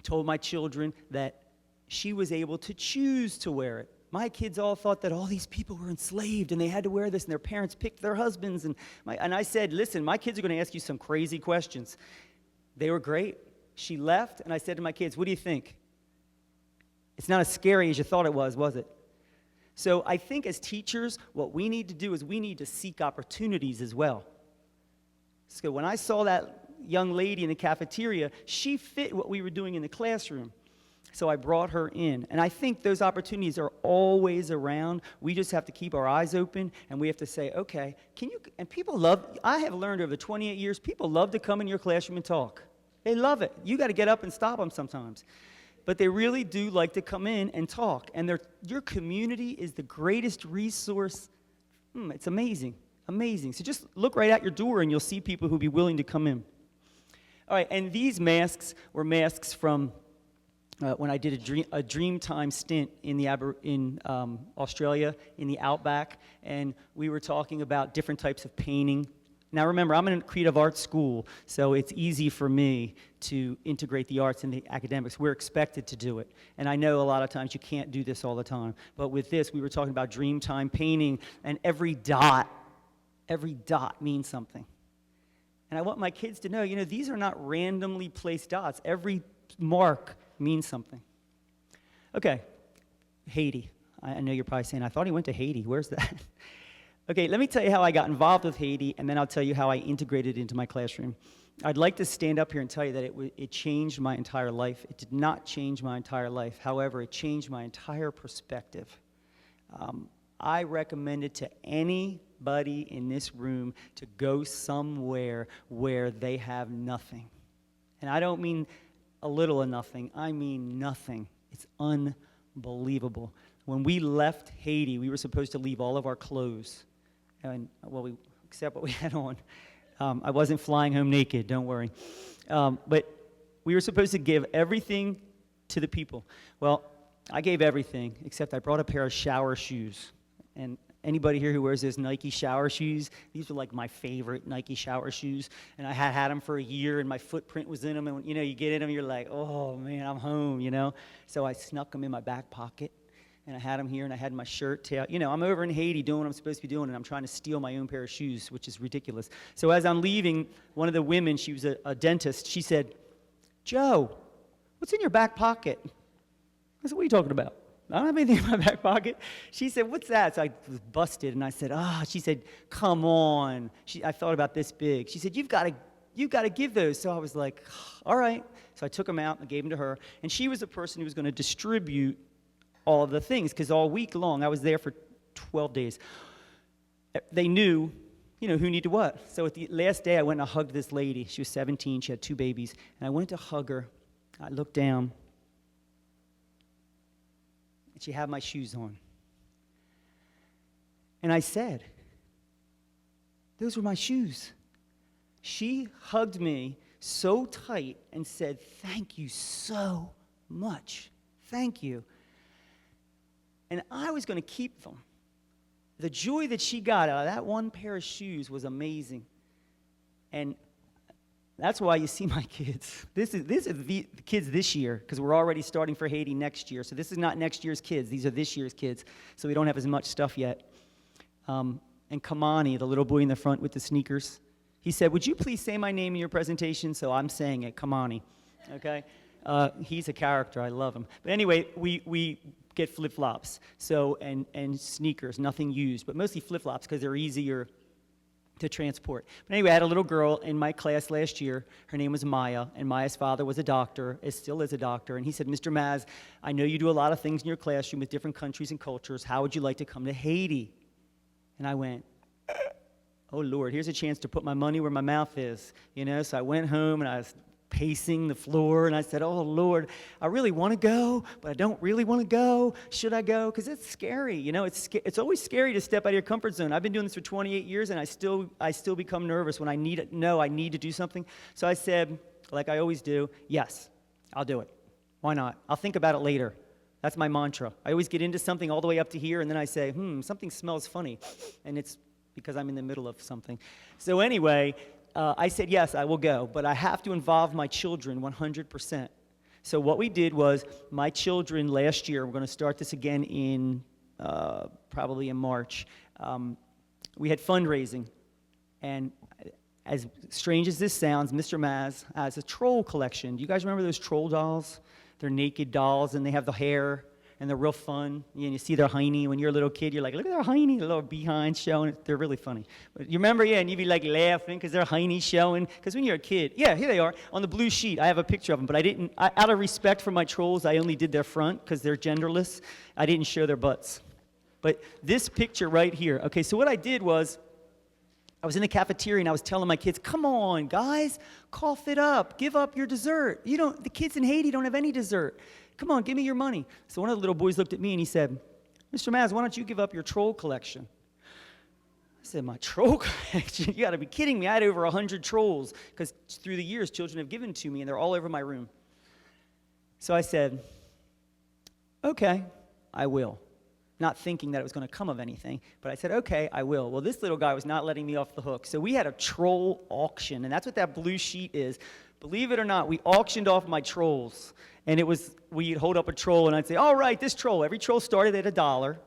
Speaker 3: told my children that she was able to choose to wear it. My kids all thought that all these people were enslaved and they had to wear this, and their parents picked their husbands. And I said, listen, my kids are going to ask you some crazy questions. They were great. She left, and I said to my kids, what do you think? It's not as scary as you thought it was it? So I think as teachers, what we need to do is we need to seek opportunities as well. So when I saw that young lady in the cafeteria, she fit what we were doing in the classroom. So I brought her in. And I think those opportunities are always around. We just have to keep our eyes open, and we have to say, okay, and people love, I have learned over the 28 years, people love to come in your classroom and talk. They love it. You got to get up and stop them sometimes. But they really do like to come in and talk. And your community is the greatest resource. It's amazing, amazing. So just look right out your door and you'll see people who'll be willing to come in. All right, and these masks were masks from when I did a Dreamtime stint in Australia, in the Outback. And we were talking about different types of painting. Now remember, I'm in a creative arts school, so it's easy for me to integrate the arts and the academics. We're expected to do it. And I know a lot of times you can't do this all the time. But with this, we were talking about Dreamtime painting, and every dot means something. And I want my kids to know, these are not randomly placed dots. Every mark means something. Okay, Haiti. I know you're probably saying, I thought he went to Haiti. Where's that? Okay, let me tell you how I got involved with Haiti, and then I'll tell you how I integrated it into my classroom. I'd like to stand up here and tell you that it changed my entire life. It did not change my entire life. However, it changed my entire perspective. I recommend it to anybody in this room to go somewhere where they have nothing. And I don't mean a little of nothing. I mean nothing. It's unbelievable. When we left Haiti, we were supposed to leave all of our clothes. Except what we had on. I wasn't flying home naked, don't worry. But we were supposed to give everything to the people. Well, I gave everything, except I brought a pair of shower shoes. And Anybody here who wears those Nike shower shoes? These are like my favorite Nike shower shoes. And I had them for a year, and my footprint was in them. And, you know, you get in them, you're like, oh, man, I'm home, you know? So I snuck them in my back pocket, and I had them here, and I had my shirt tail. You know, I'm over in Haiti doing what I'm supposed to be doing, and I'm trying to steal my own pair of shoes, which is ridiculous. So as I'm leaving, one of the women, she was a dentist, she said, Joe, what's in your back pocket? I said, what are you talking about? I don't have anything in my back pocket. She said, what's that? So I was busted, and I said, she said, come on. I thought about this big. She said, you've got to give those. So I was like, all right. So I took them out and gave them to her, and she was the person who was going to distribute all of the things, because all week long, I was there for 12 days. They knew, you know, who needed what. So at the last day, I went and I hugged this lady. She was 17. She had 2 babies, and I went to hug her. I looked down. She had my shoes on. And I said, those were my shoes. She hugged me so tight and said, thank you so much. Thank you. And I was going to keep them. The joy that she got out of that one pair of shoes was amazing. And that's why you see my kids. This is the kids this year, because we're already starting for Haiti next year. So this is not next year's kids. These are this year's kids. So we don't have as much stuff yet. And Kamani, the little boy in the front with the sneakers, he said, would you please say my name in your presentation? So I'm saying it, Kamani. Okay? He's a character. I love him. But anyway, we get flip-flops. So and sneakers, nothing used, but mostly flip-flops because they're easier to transport. But anyway, I had a little girl in my class last year. Her name was Maya, and Maya's father was a doctor, still is a doctor, and he said, Mr. Maz, I know you do a lot of things in your classroom with different countries and cultures. How would you like to come to Haiti? And I went, oh, Lord, here's a chance to put my money where my mouth is. You know, so I went home, and I was pacing the floor, and I said, oh, Lord, I really want to go, but I don't really want to go. Should I go? Because it's scary. You know, it's always scary to step out of your comfort zone. I've been doing this for 28 years, and I still become nervous when I need to do something. So I said, like I always do, yes, I'll do it. Why not? I'll think about it later. That's my mantra. I always get into something all the way up to here, and then I say, something smells funny, and it's because I'm in the middle of something. So anyway, I said, yes, I will go, but I have to involve my children 100%. So what we did was, my children last year, we're going to start this again in probably in March, we had fundraising, and as strange as this sounds, Mr. Maz has a troll collection. Do you guys remember those troll dolls? They're naked dolls, and they have the hair, and they're real fun. You see their hiney. When you're a little kid, you're like, look at their hiney, the little behind showing. They're really funny. But you remember, and you'd be like laughing because their hiney showing. Because when you're a kid, here they are on the blue sheet. I have a picture of them, but out of respect for my trolls, I only did their front because they're genderless. I didn't show their butts. But this picture right here, okay, so what I did was, I was in the cafeteria and I was telling my kids, come on, guys, cough it up, give up your dessert. The kids in Haiti don't have any dessert. Come on, give me your money. So one of the little boys looked at me and he said, Mr. Maz, why don't you give up your troll collection? I said, my troll collection? You got to be kidding me. I had over 100 trolls because through the years, children have given to me and they're all over my room. So I said, okay, I will. Not thinking that it was going to come of anything, but I said, okay, I will. Well, this little guy was not letting me off the hook. So we had a troll auction, and that's what that blue sheet is. Believe it or not, we auctioned off my trolls. And we'd hold up a troll, and I'd say, all right, this troll. Every troll started at $1.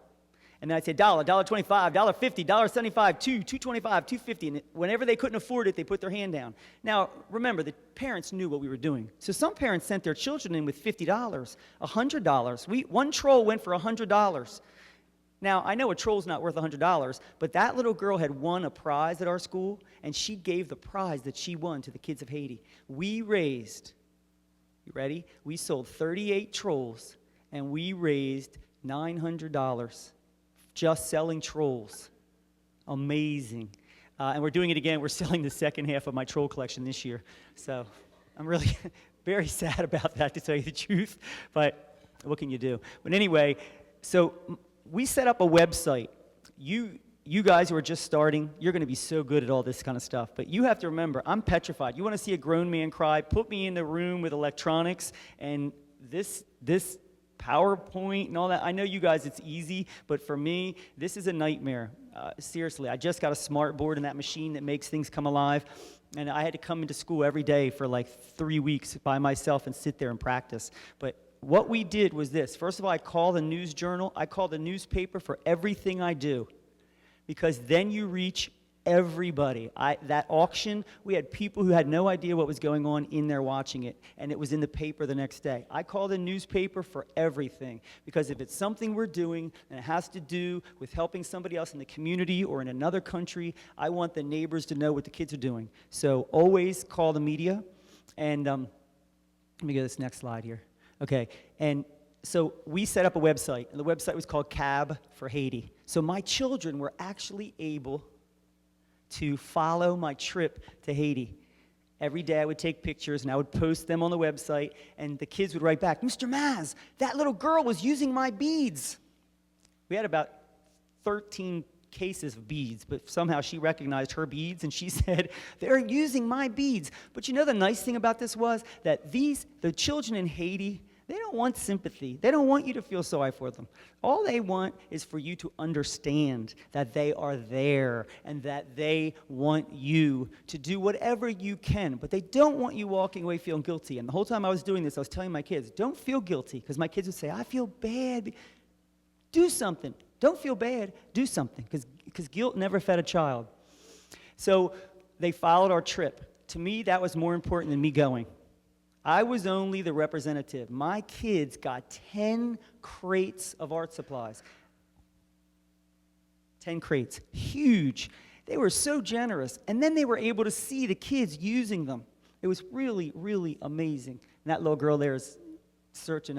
Speaker 3: And then I'd say $1, $1.25, $1.50, $1.75, $2, $2.25, $2.50. And whenever they couldn't afford it, they put their hand down. Now, remember, the parents knew what we were doing. So some parents sent their children in with $50, $100. One troll went for $100. Now, I know a troll's not worth $100, but that little girl had won a prize at our school, and she gave the prize that she won to the kids of Haiti. We raised, you ready? We sold 38 trolls, and we raised $900 just selling trolls. Amazing. And we're doing it again. We're selling the second half of my troll collection this year. So I'm really very sad about that, to tell you the truth, but what can you do? But anyway, so we set up a website. You guys who are just starting, you're going to be so good at all this kind of stuff. But you have to remember, I'm petrified. You want to see a grown man cry? Put me in the room with electronics, and this PowerPoint and all that. I know you guys, it's easy, but for me, this is a nightmare. Seriously, I just got a smart board in that machine that makes things come alive, and I had to come into school every day for like 3 weeks by myself and sit there and practice. But what we did was this. First of all, I called the news journal. I called the newspaper for everything I do, because then you reach everybody. That auction, we had people who had no idea what was going on in there watching it, and it was in the paper the next day. I call the newspaper for everything, because if it's something we're doing and it has to do with helping somebody else in the community or in another country, I want the neighbors to know what the kids are doing. So always call the media. And let me go to this next slide here. Okay, and so we set up a website, and the website was called Cab for Haiti. So my children were actually able to follow my trip to Haiti. Every day I would take pictures and I would post them on the website, and the kids would write back, "Mr. Maz, that little girl was using my beads." We had about 13 cases of beads, but somehow she recognized her beads and she said, "They're using my beads." But you know the nice thing about this was that the children in Haiti, they don't want sympathy. They don't want you to feel sorry for them. All they want is for you to understand that they are there and that they want you to do whatever you can. But they don't want you walking away feeling guilty. And the whole time I was doing this, I was telling my kids, don't feel guilty, because my kids would say, "I feel bad." Do something. Don't feel bad. Do something, because guilt never fed a child. So they followed our trip. To me, that was more important than me going. I was only the representative. My kids got 10 crates of art supplies. 10 crates. Huge. They were so generous. And then they were able to see the kids using them. It was really, really amazing. And that little girl there is searching.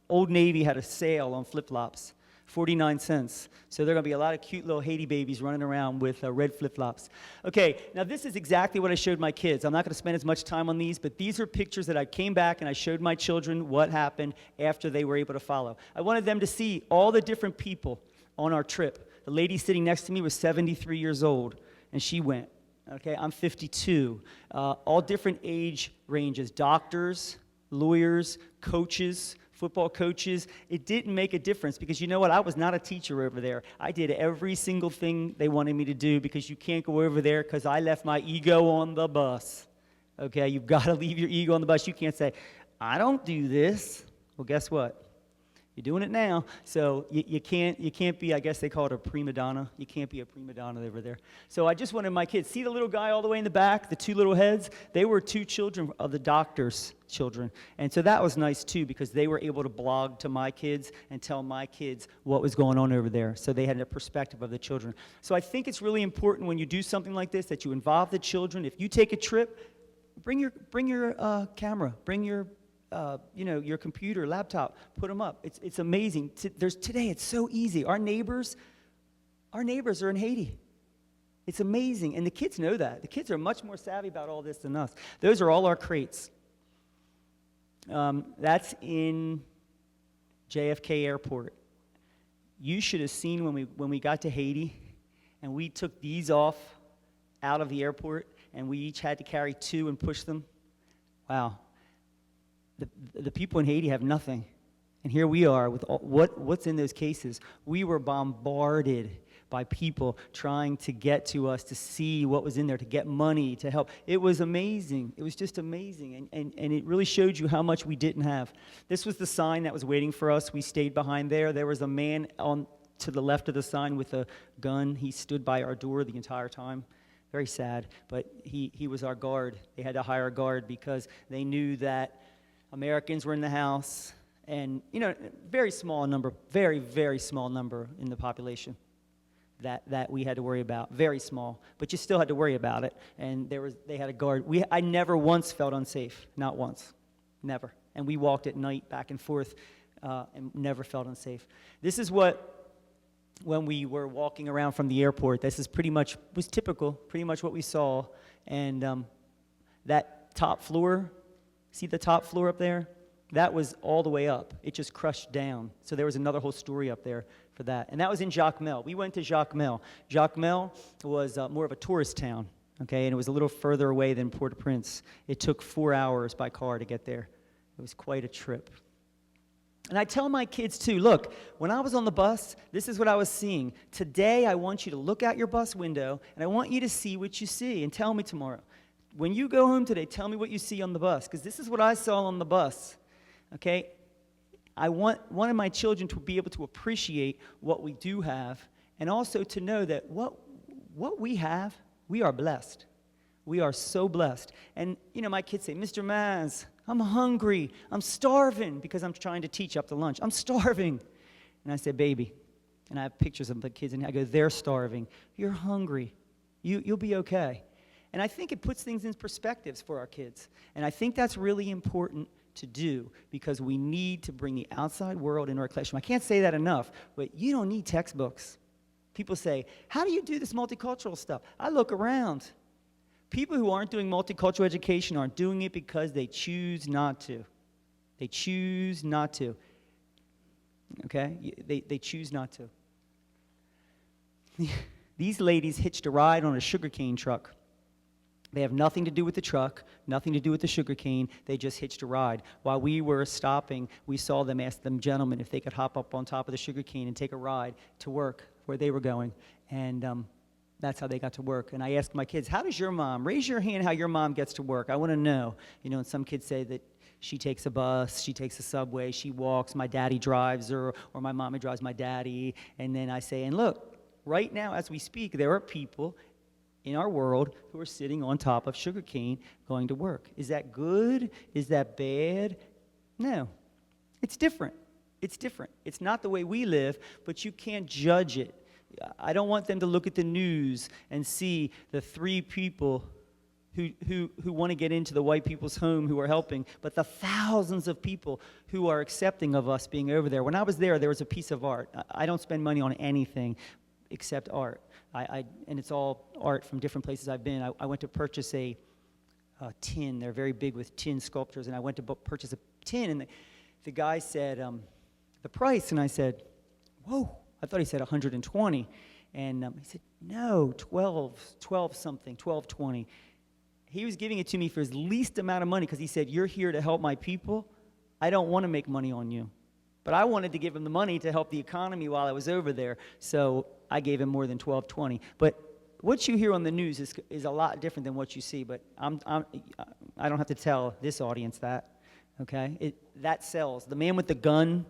Speaker 3: Old Navy had a sale on flip-flops. 49 cents. So there are going to be a lot of cute little Haiti babies running around with red flip-flops. Okay, now this is exactly what I showed my kids. I'm not going to spend as much time on these, but these are pictures that I came back and I showed my children what happened after they were able to follow. I wanted them to see all the different people on our trip. The lady sitting next to me was 73 years old, and she went. Okay, I'm 52. All different age ranges, doctors, lawyers, coaches, football coaches. It didn't make a difference, because you know what? I was not a teacher over there. I did every single thing they wanted me to do, because you can't go over there because I left my ego on the bus. Okay, you've got to leave your ego on the bus. You can't say, "I don't do this." Well, guess what? You're doing it now. So you can't be, I guess they call it a prima donna. You can't be a prima donna over there. So I just wanted my kids, see the little guy all the way in the back, the two little heads? They were two children of the doctor's children. And so that was nice too, because they were able to blog to my kids and tell my kids what was going on over there. So they had a perspective of the children. So I think it's really important when you do something like this that you involve the children. If you take a trip, bring your camera, bring your your computer, laptop, put them up. It's amazing. Today, it's so easy. Our neighbors are in Haiti. It's amazing, and the kids know that. The kids are much more savvy about all this than us. Those are all our crates. That's in JFK Airport. You should have seen when we got to Haiti, and we took these off out of the airport, and we each had to carry 2 and push them. Wow. The people in Haiti have nothing. And here we are with what's in those cases. We were bombarded by people trying to get to us, to see what was in there, to get money, to help. It was amazing. It was just amazing. And it really showed you how much we didn't have. This was the sign that was waiting for us. We stayed behind there. There was a man to the left of the sign with a gun. He stood by our door the entire time. Very sad. But he was our guard. They had to hire a guard because they knew that Americans were in the house, and very small number, very, very small number in the population that we had to worry about. Very small, but you still had to worry about it. And they had a guard. I never once felt unsafe, not once, never. And we walked at night back and forth, and never felt unsafe. This is when we were walking around from the airport. This is was typical, pretty much what we saw. And that top floor. See the top floor up there? That was all the way up. It just crushed down. So there was another whole story up there for that. And that was in Jacmel. We went to Jacmel. Jacmel was more of a tourist town, okay? And it was a little further away than Port-au-Prince. It took 4 hours by car to get there. It was quite a trip. And I tell my kids too, look, when I was on the bus, this is what I was seeing. Today, I want you to look out your bus window, and I want you to see what you see, and tell me tomorrow. When you go home today, tell me what you see on the bus, because this is what I saw on the bus, okay? I want one of my children to be able to appreciate what we do have, and also to know that what we have, we are blessed. We are so blessed. And, my kids say, Mr. Maz, I'm hungry. I'm starving because I'm trying to teach up to lunch. I'm starving. And I said, baby, and I have pictures of the kids, and I go, they're starving. You're hungry. You'll be okay. And I think it puts things in perspectives for our kids. And I think that's really important to do because we need to bring the outside world into our classroom. I can't say that enough, but you don't need textbooks. People say, how do you do this multicultural stuff? I look around. People who aren't doing multicultural education aren't doing it because they choose not to. They choose not to. Okay? They choose not to. These ladies hitched a ride on a sugarcane truck. They have nothing to do with the truck, nothing to do with the sugarcane. They just hitched a ride. While we were stopping, we saw them ask them gentlemen if they could hop up on top of the sugarcane and take a ride to work where they were going. And that's how they got to work. And I asked my kids, how does your mom, raise your hand how your mom gets to work. I want to know. And some kids say that she takes a bus, she takes a subway, she walks, my daddy drives her, or my mommy drives my daddy. And then I say, and look, right now as we speak, there are people in our world who are sitting on top of sugarcane going to work. Is that good? Is that bad? No. It's different. It's different. It's not the way we live, but you can't judge it. I don't want them to look at the news and see the 3 people who want to get into the white people's home who are helping, but the thousands of people who are accepting of us being over there. When I was there was a piece of art. I don't spend money on anything except art. And it's all art from different places I've been. I went to purchase a tin. They're very big with tin sculptures, and I went to purchase a tin, and the guy said the price, and I said, whoa. I thought he said 120, and he said, no, 12 something, 12.20. He was giving it to me for his least amount of money because he said, you're here to help my people. I don't want to make money on you. But I wanted to give him the money to help the economy while I was over there, so I gave him more than 12.20. But what you hear on the news is a lot different than what you see, but I don't have to tell this audience that, okay? That sells. The man with the gun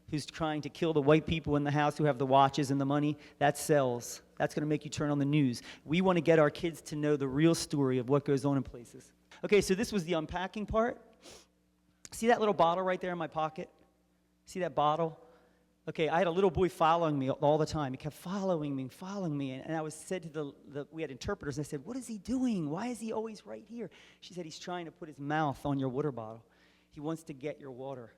Speaker 3: who's trying to kill the white people in the house who have the watches and the money, that sells. That's going to make you turn on the news. We want to get our kids to know the real story of what goes on in places. Okay, so this was the unpacking part. See that little bottle right there in my pocket? See that bottle? Okay, I had a little boy following me all the time. He kept following me, and I was said to we had interpreters, and I said, what is he doing? Why is he always right here? She said, he's trying to put his mouth on your water bottle. He wants to get your water.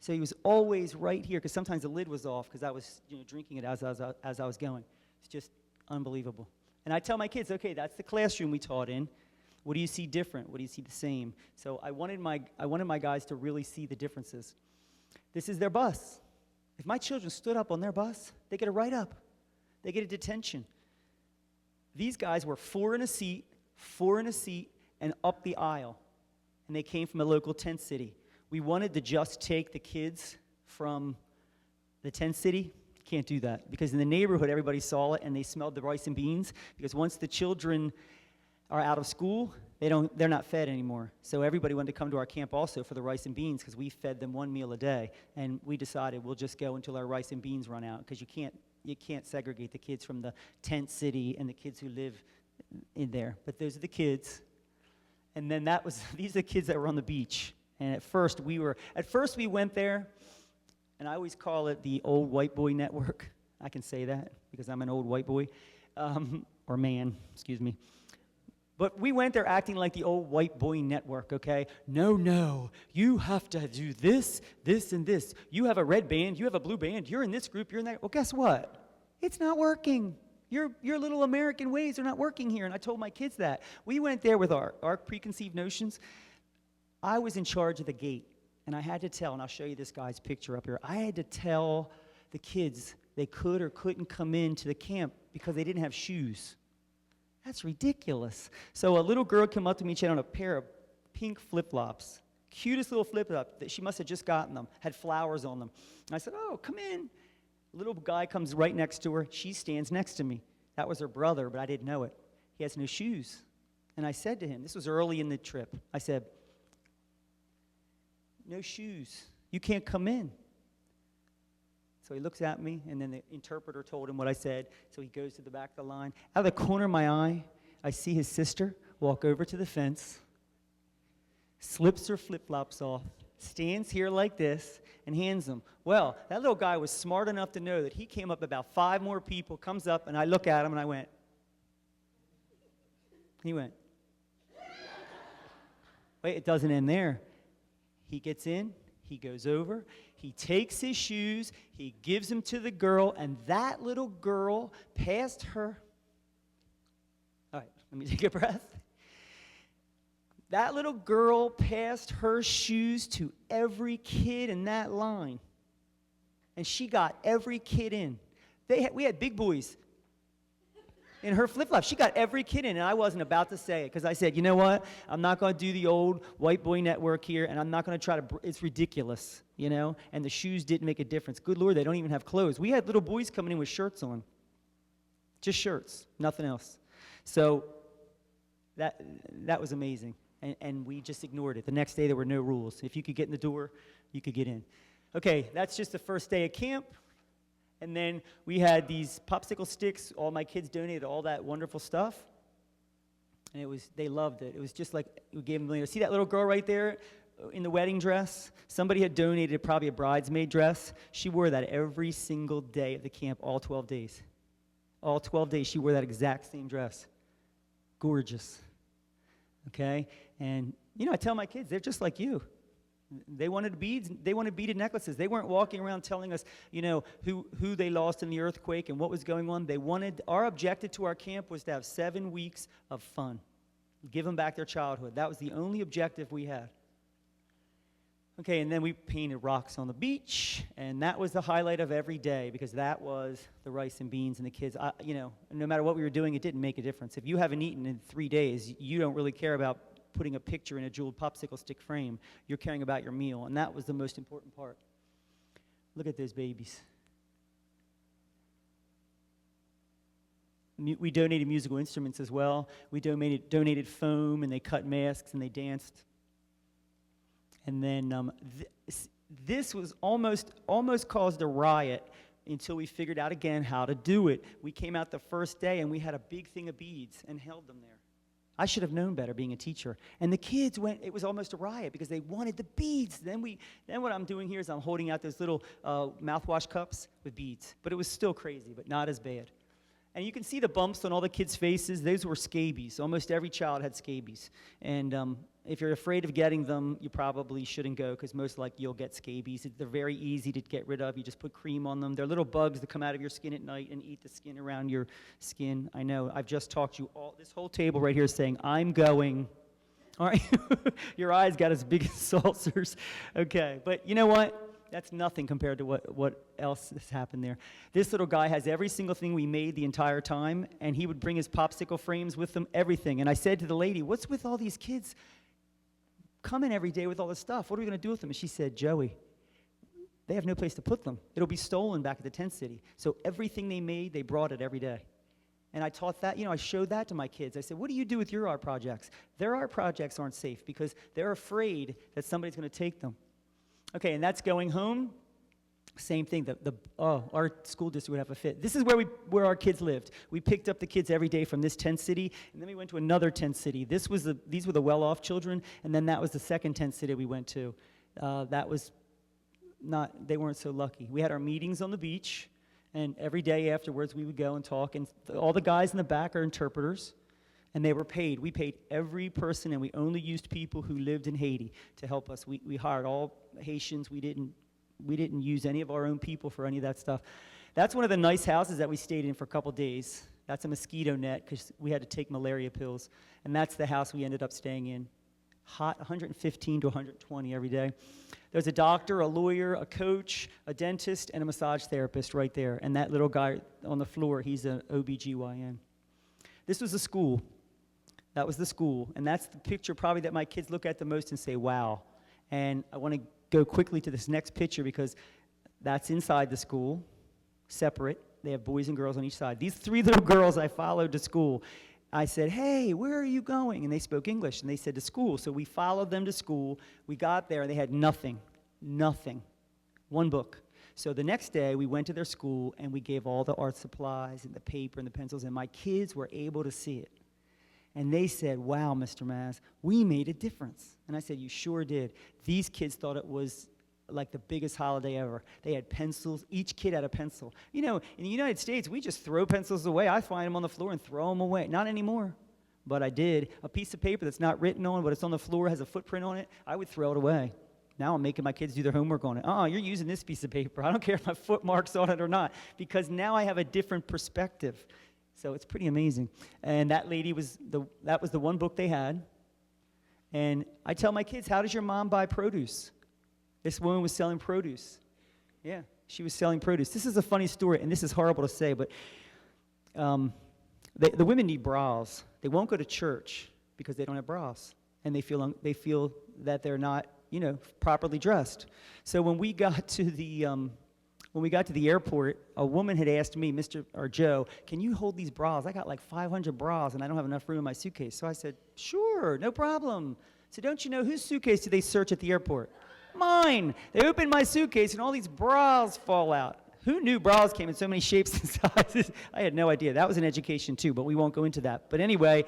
Speaker 3: So he was always right here, because sometimes the lid was off, because I was drinking it as I was going. It's just unbelievable. And I tell my kids, okay, that's the classroom we taught in. What do you see different? What do you see the same? So I wanted my guys to really see the differences. This is their bus. If my children stood up on their bus, they get a write-up. They get a detention. These guys were 4 in a seat, and up the aisle. And they came from a local tent city. We wanted to just take the kids from the tent city. Can't do that, because in the neighborhood, everybody saw it, and they smelled the rice and beans, because once the children are out of school, they're not fed anymore. So everybody wanted to come to our camp also for the rice and beans, because we fed them 1 meal a day. And we decided we'll just go until our rice and beans run out, because you can't segregate the kids from the tent city and the kids who live in there. But those are the kids. And then these are the kids that were on the beach. And at first we went there, and I always call it the old white boy network. I can say that because I'm an old white boy, or man, excuse me. But we went there acting like the old white boy network, okay? No, you have to do this, this, and this. You have a red band, you have a blue band, you're in this group, you're in that. Well, guess what? It's not working. Your little American ways are not working here, and I told my kids that. We went there with our preconceived notions. I was in charge of the gate, and I had to tell, and I'll show you this guy's picture up here. I had to tell the kids they could or couldn't come into the camp because they didn't have shoes. That's ridiculous. So a little girl came up to me, she had on a pair of pink flip-flops. Cutest little flip-flop that she must have just gotten them, had flowers on them. And I said, oh, come in. Little guy comes right next to her. She stands next to me. That was her brother, but I didn't know it. He has no shoes. And I said to him, this was early in the trip, I said, no shoes. You can't come in. So he looks at me, and then the interpreter told him what I said. So he goes to the back of the line. Out of the corner of my eye, I see his sister walk over to the fence, slips her flip-flops off, stands here like this, and hands them. Well, that little guy was smart enough to know that he came up about 5 more people, comes up, and I look at him, and I went. He went. Wait, it doesn't end there. He gets in, he goes over, he takes his shoes, he gives them to the girl, and that little girl passed her. All right, let me take a breath. That little girl passed her shoes to every kid in that line. And she got every kid in. We had big boys in her flip-flops. She got every kid in, and I wasn't about to say it because I said, you know what? I'm not going to do the old white boy network here, and I'm not going to try to, it's ridiculous, you know? And the shoes didn't make a difference. Good Lord, they don't even have clothes. We had little boys coming in with shirts on. Just shirts, nothing else. So that was amazing, and we just ignored it. The next day, there were no rules. If you could get in the door, you could get in. Okay, that's just the first day of camp. And then we had these popsicle sticks. All my kids donated all that wonderful stuff. And they loved it. It was just like we gave them millions. See that little girl right there in the wedding dress? Somebody had donated probably a bridesmaid dress. She wore that every single day of the camp, all 12 days. All 12 days, she wore that exact same dress. Gorgeous. Okay? And, you know, I tell my kids, they're just like you. They wanted beads. They wanted beaded necklaces. They weren't walking around telling us, you know, who they lost in the earthquake and what was going on. Our objective to our camp was to have 7 weeks of fun. Give them back their childhood. That was the only objective we had. Okay, and then we painted rocks on the beach, and that was the highlight of every day because that was the rice and beans and the kids. You know, no matter what we were doing, it didn't make a difference. If you haven't eaten in 3 days, you don't really care about putting a picture in a jeweled popsicle stick frame. You're caring about your meal, and that was the most important part. Look at those babies. We donated musical instruments as well. We donated foam, and they cut masks, and they danced. And then this was almost caused a riot until we figured out again how to do it. We came out the first day, and we had a big thing of beads and held them there. I should have known better being a teacher. And the kids it was almost a riot because they wanted the beads. Then what I'm doing here is I'm holding out those little mouthwash cups with beads. But it was still crazy, but not as bad. And you can see the bumps on all the kids' faces. Those were scabies. Almost every child had scabies. And if you're afraid of getting them, you probably shouldn't go because most likely you'll get scabies. They're very easy to get rid of. You just put cream on them. They're little bugs that come out of your skin at night and eat the skin around your skin. I know. I've just talked to you all. This whole table right here is saying, I'm going. All right? Your eyes got as big as saucers. Okay. But you know what? That's nothing compared to what else has happened there. This little guy has every single thing we made the entire time, and he would bring his popsicle frames with him, everything. And I said to the lady, what's with all these kids coming every day with all this stuff? What are we going to do with them? And she said, Joey, they have no place to put them. It'll be stolen back at the tent city. So everything they made, they brought it every day. And I taught that, I showed that to my kids. I said, what do you do with your art projects? Their art projects aren't safe because they're afraid that somebody's going to take them. Okay, and that's going home. Same thing. Our school district would have a fit. This is where our kids lived. We picked up the kids every day from this tent city, and then we went to another tent city. These were the well-off children, and then that was the second tent city we went to. They weren't so lucky. We had our meetings on the beach, and every day afterwards we would go and talk, and all the guys in the back are interpreters. And they were paid. We paid every person, and we only used people who lived in Haiti to help us. We hired all Haitians. We didn't use any of our own people for any of that stuff. That's one of the nice houses that we stayed in for a couple days. That's a mosquito net because we had to take malaria pills. And that's the house we ended up staying in. Hot, 115 to 120 every day. There's a doctor, a lawyer, a coach, a dentist, and a massage therapist right there. And that little guy on the floor, he's an OBGYN. This was a school. That was the school, and that's the picture probably that my kids look at the most and say, wow. And I want to go quickly to this next picture because that's inside the school, separate. They have boys and girls on each side. These 3 little girls I followed to school. I said, hey, where are you going? And they spoke English, and they said to school. So we followed them to school. We got there, and they had nothing, 1 book. So the next day, we went to their school, and we gave all the art supplies and the paper and the pencils, and my kids were able to see it. And they said, wow, Mr. Maz, we made a difference. And I said, you sure did. These kids thought it was like the biggest holiday ever. They had pencils. Each kid had a pencil. You know, in the United States, we just throw pencils away. I find them on the floor and throw them away. Not anymore. But I did. A piece of paper that's not written on, but it's on the floor, has a footprint on it, I would throw it away. Now I'm making my kids do their homework on it. Oh, you're using this piece of paper. I don't care if my foot mark's on it or not, because now I have a different perspective. So it's pretty amazing. And that lady that was the 1 book they had. And I tell my kids, how does your mom buy produce? This woman was selling produce. Yeah, she was selling produce. This is a funny story, and this is horrible to say, but the women need bras. They won't go to church because they don't have bras, and they feel that they're not, properly dressed. So when we got to the airport, a woman had asked me, Joe, can you hold these bras? I got like 500 bras, and I don't have enough room in my suitcase. So I said, sure, no problem. So don't you know whose suitcase do they search at the airport? Mine. They open my suitcase, and all these bras fall out. Who knew bras came in so many shapes and sizes? I had no idea. That was an education, too, but we won't go into that. But anyway,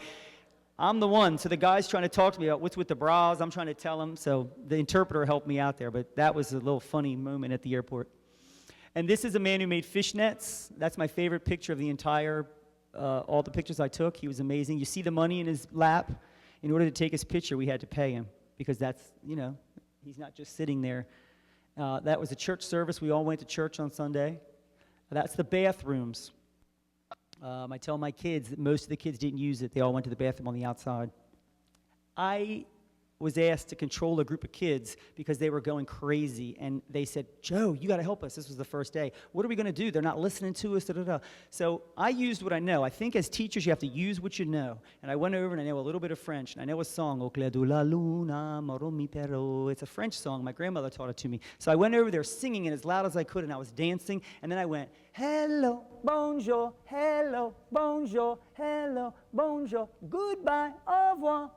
Speaker 3: I'm the one. So the guy's trying to talk to me about what's with the bras. I'm trying to tell him. So the interpreter helped me out there, but that was a little funny moment at the airport. And this is a man who made fishnets. That's my favorite picture of the entire, all the pictures I took. He was amazing. You see the money in his lap? In order to take his picture, we had to pay him because that's, he's not just sitting there. That was a church service. We all went to church on Sunday. That's the bathrooms. I tell my kids that most of the kids didn't use it. They all went to the bathroom on the outside. I was asked to control a group of kids because they were going crazy, and they said, Joe, you got to help us. This was the first day. What are we going to do? They're not listening to us. Da, da, da. So I used what I know. I think as teachers, you have to use what you know. And I went over, and I know a little bit of French, and I know a song, O clair de la luna, moro mi perro. It's a French song. My grandmother taught it to me. So I went over there singing it as loud as I could, and I was dancing, and then I went, hello, bonjour, hello, bonjour, hello, bonjour, goodbye, au revoir,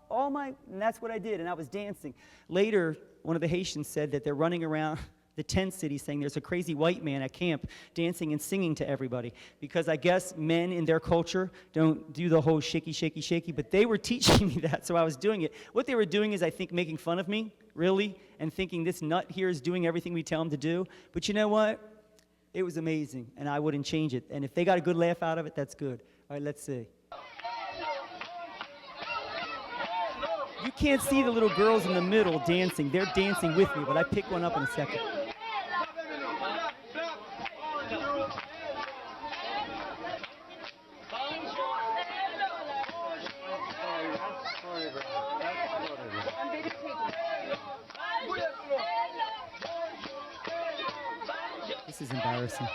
Speaker 3: and that's what I did, and I was dancing. Later, one of the Haitians said that they're running around the tent city saying there's a crazy white man at camp dancing and singing to everybody, because I guess men in their culture don't do the whole shaky, shaky, shaky, but they were teaching me that, so I was doing it. What they were doing is, I think, making fun of me, really, and thinking this nut here is doing everything we tell him to do, but you know what? It was amazing, and I wouldn't change it. And if they got a good laugh out of it, that's good. All right, let's see. You can't see the little girls in the middle dancing. They're dancing with me, but I pick one up in a second. This is embarrassing.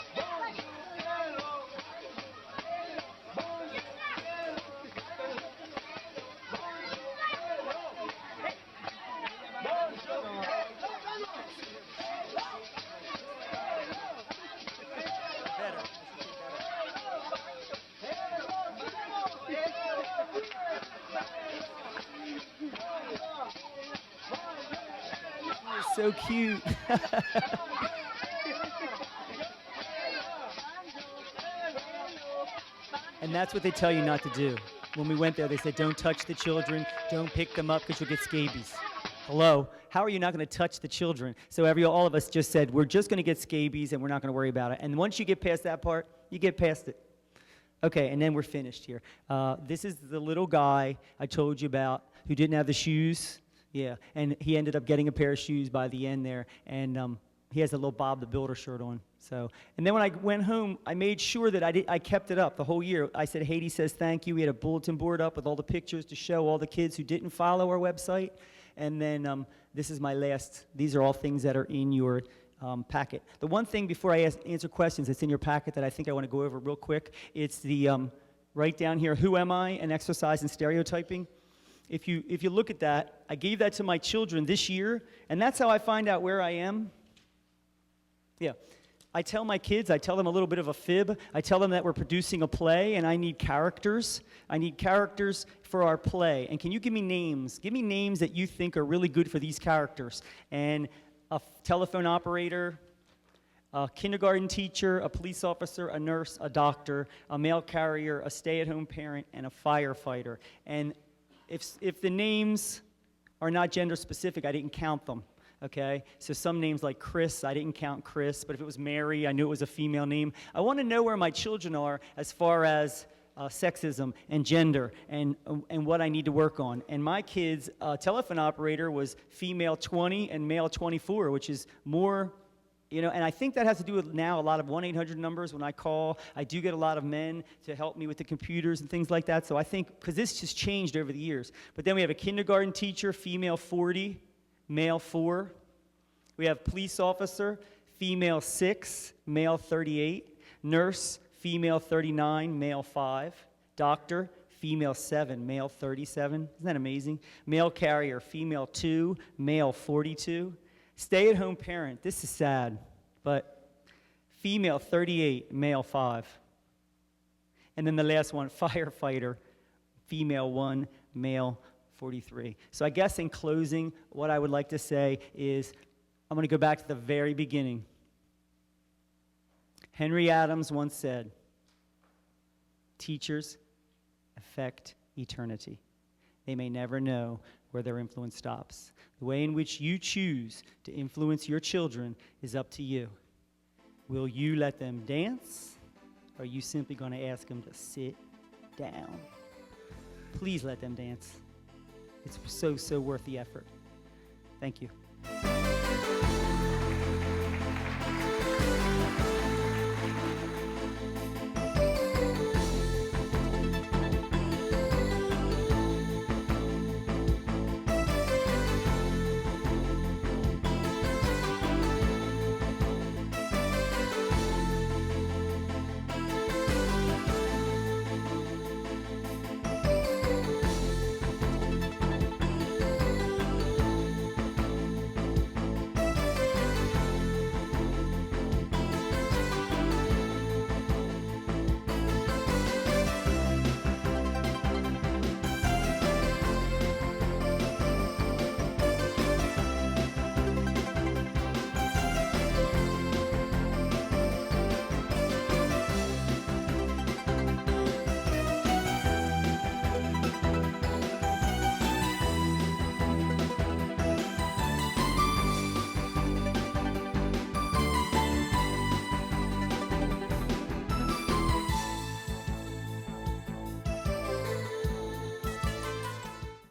Speaker 3: So cute. And that's what they tell you not to do. When we went there, they said, don't touch the children, don't pick them up because you'll get scabies. Hello? How are you not going to touch the children? So all of us just said, we're just going to get scabies and we're not going to worry about it. And once you get past that part, you get past it. Okay, and then we're finished here. This is the little guy I told you about who didn't have the shoes. Yeah, and he ended up getting a pair of shoes by the end there, and he has a little Bob the Builder shirt on. So, and then when I went home, I made sure that I kept it up the whole year. I said, Haiti says thank you. We had a bulletin board up with all the pictures to show all the kids who didn't follow our website. And then this is my last. These are all things that are in your packet. The one thing before I answer questions that's in your packet that I think I want to go over real quick, it's the right down here, who am I, and exercise and stereotyping. if you look at that, I gave that to my children this year, and that's how I find out where I am. Yeah. I tell my kids, I tell them a little bit of a fib. I tell them that we're producing a play, and I need characters. I need characters for our play. And can you give me names? Give me names that you think are really good for these characters. And a telephone operator, a kindergarten teacher, a police officer, a nurse, a doctor, a mail carrier, a stay-at-home parent, and a firefighter. And if the names are not gender specific, I didn't count them. Okay, so some names like Chris, I didn't count Chris, but if it was Mary, I knew it was a female name. I want to know where my children are as far as sexism and gender and what I need to work on. And my kid's telephone operator was female 20 and male 24, which is more, and I think that has to do with now a lot of 1-800 numbers. When I call, I do get a lot of men to help me with the computers and things like that. So I think, because this just changed over the years. But then we have a kindergarten teacher, female 40, male 4. We have police officer, female 6, male 38. Nurse, female 39, male 5. Doctor, female 7, male 37. Isn't that amazing? Mail carrier, female 2, male 42. Stay-at-home parent, this is sad, but female 38, male 5. And then the last one, firefighter, female 1, male 43. So I guess in closing, what I would like to say is, I'm going to go back to the very beginning. Henry Adams once said, teachers affect eternity. They may never know where their influence stops. The way in which you choose to influence your children is up to you. Will you let them dance, or are you simply going to ask them to sit down? Please let them dance. It's so worth the effort. Thank you.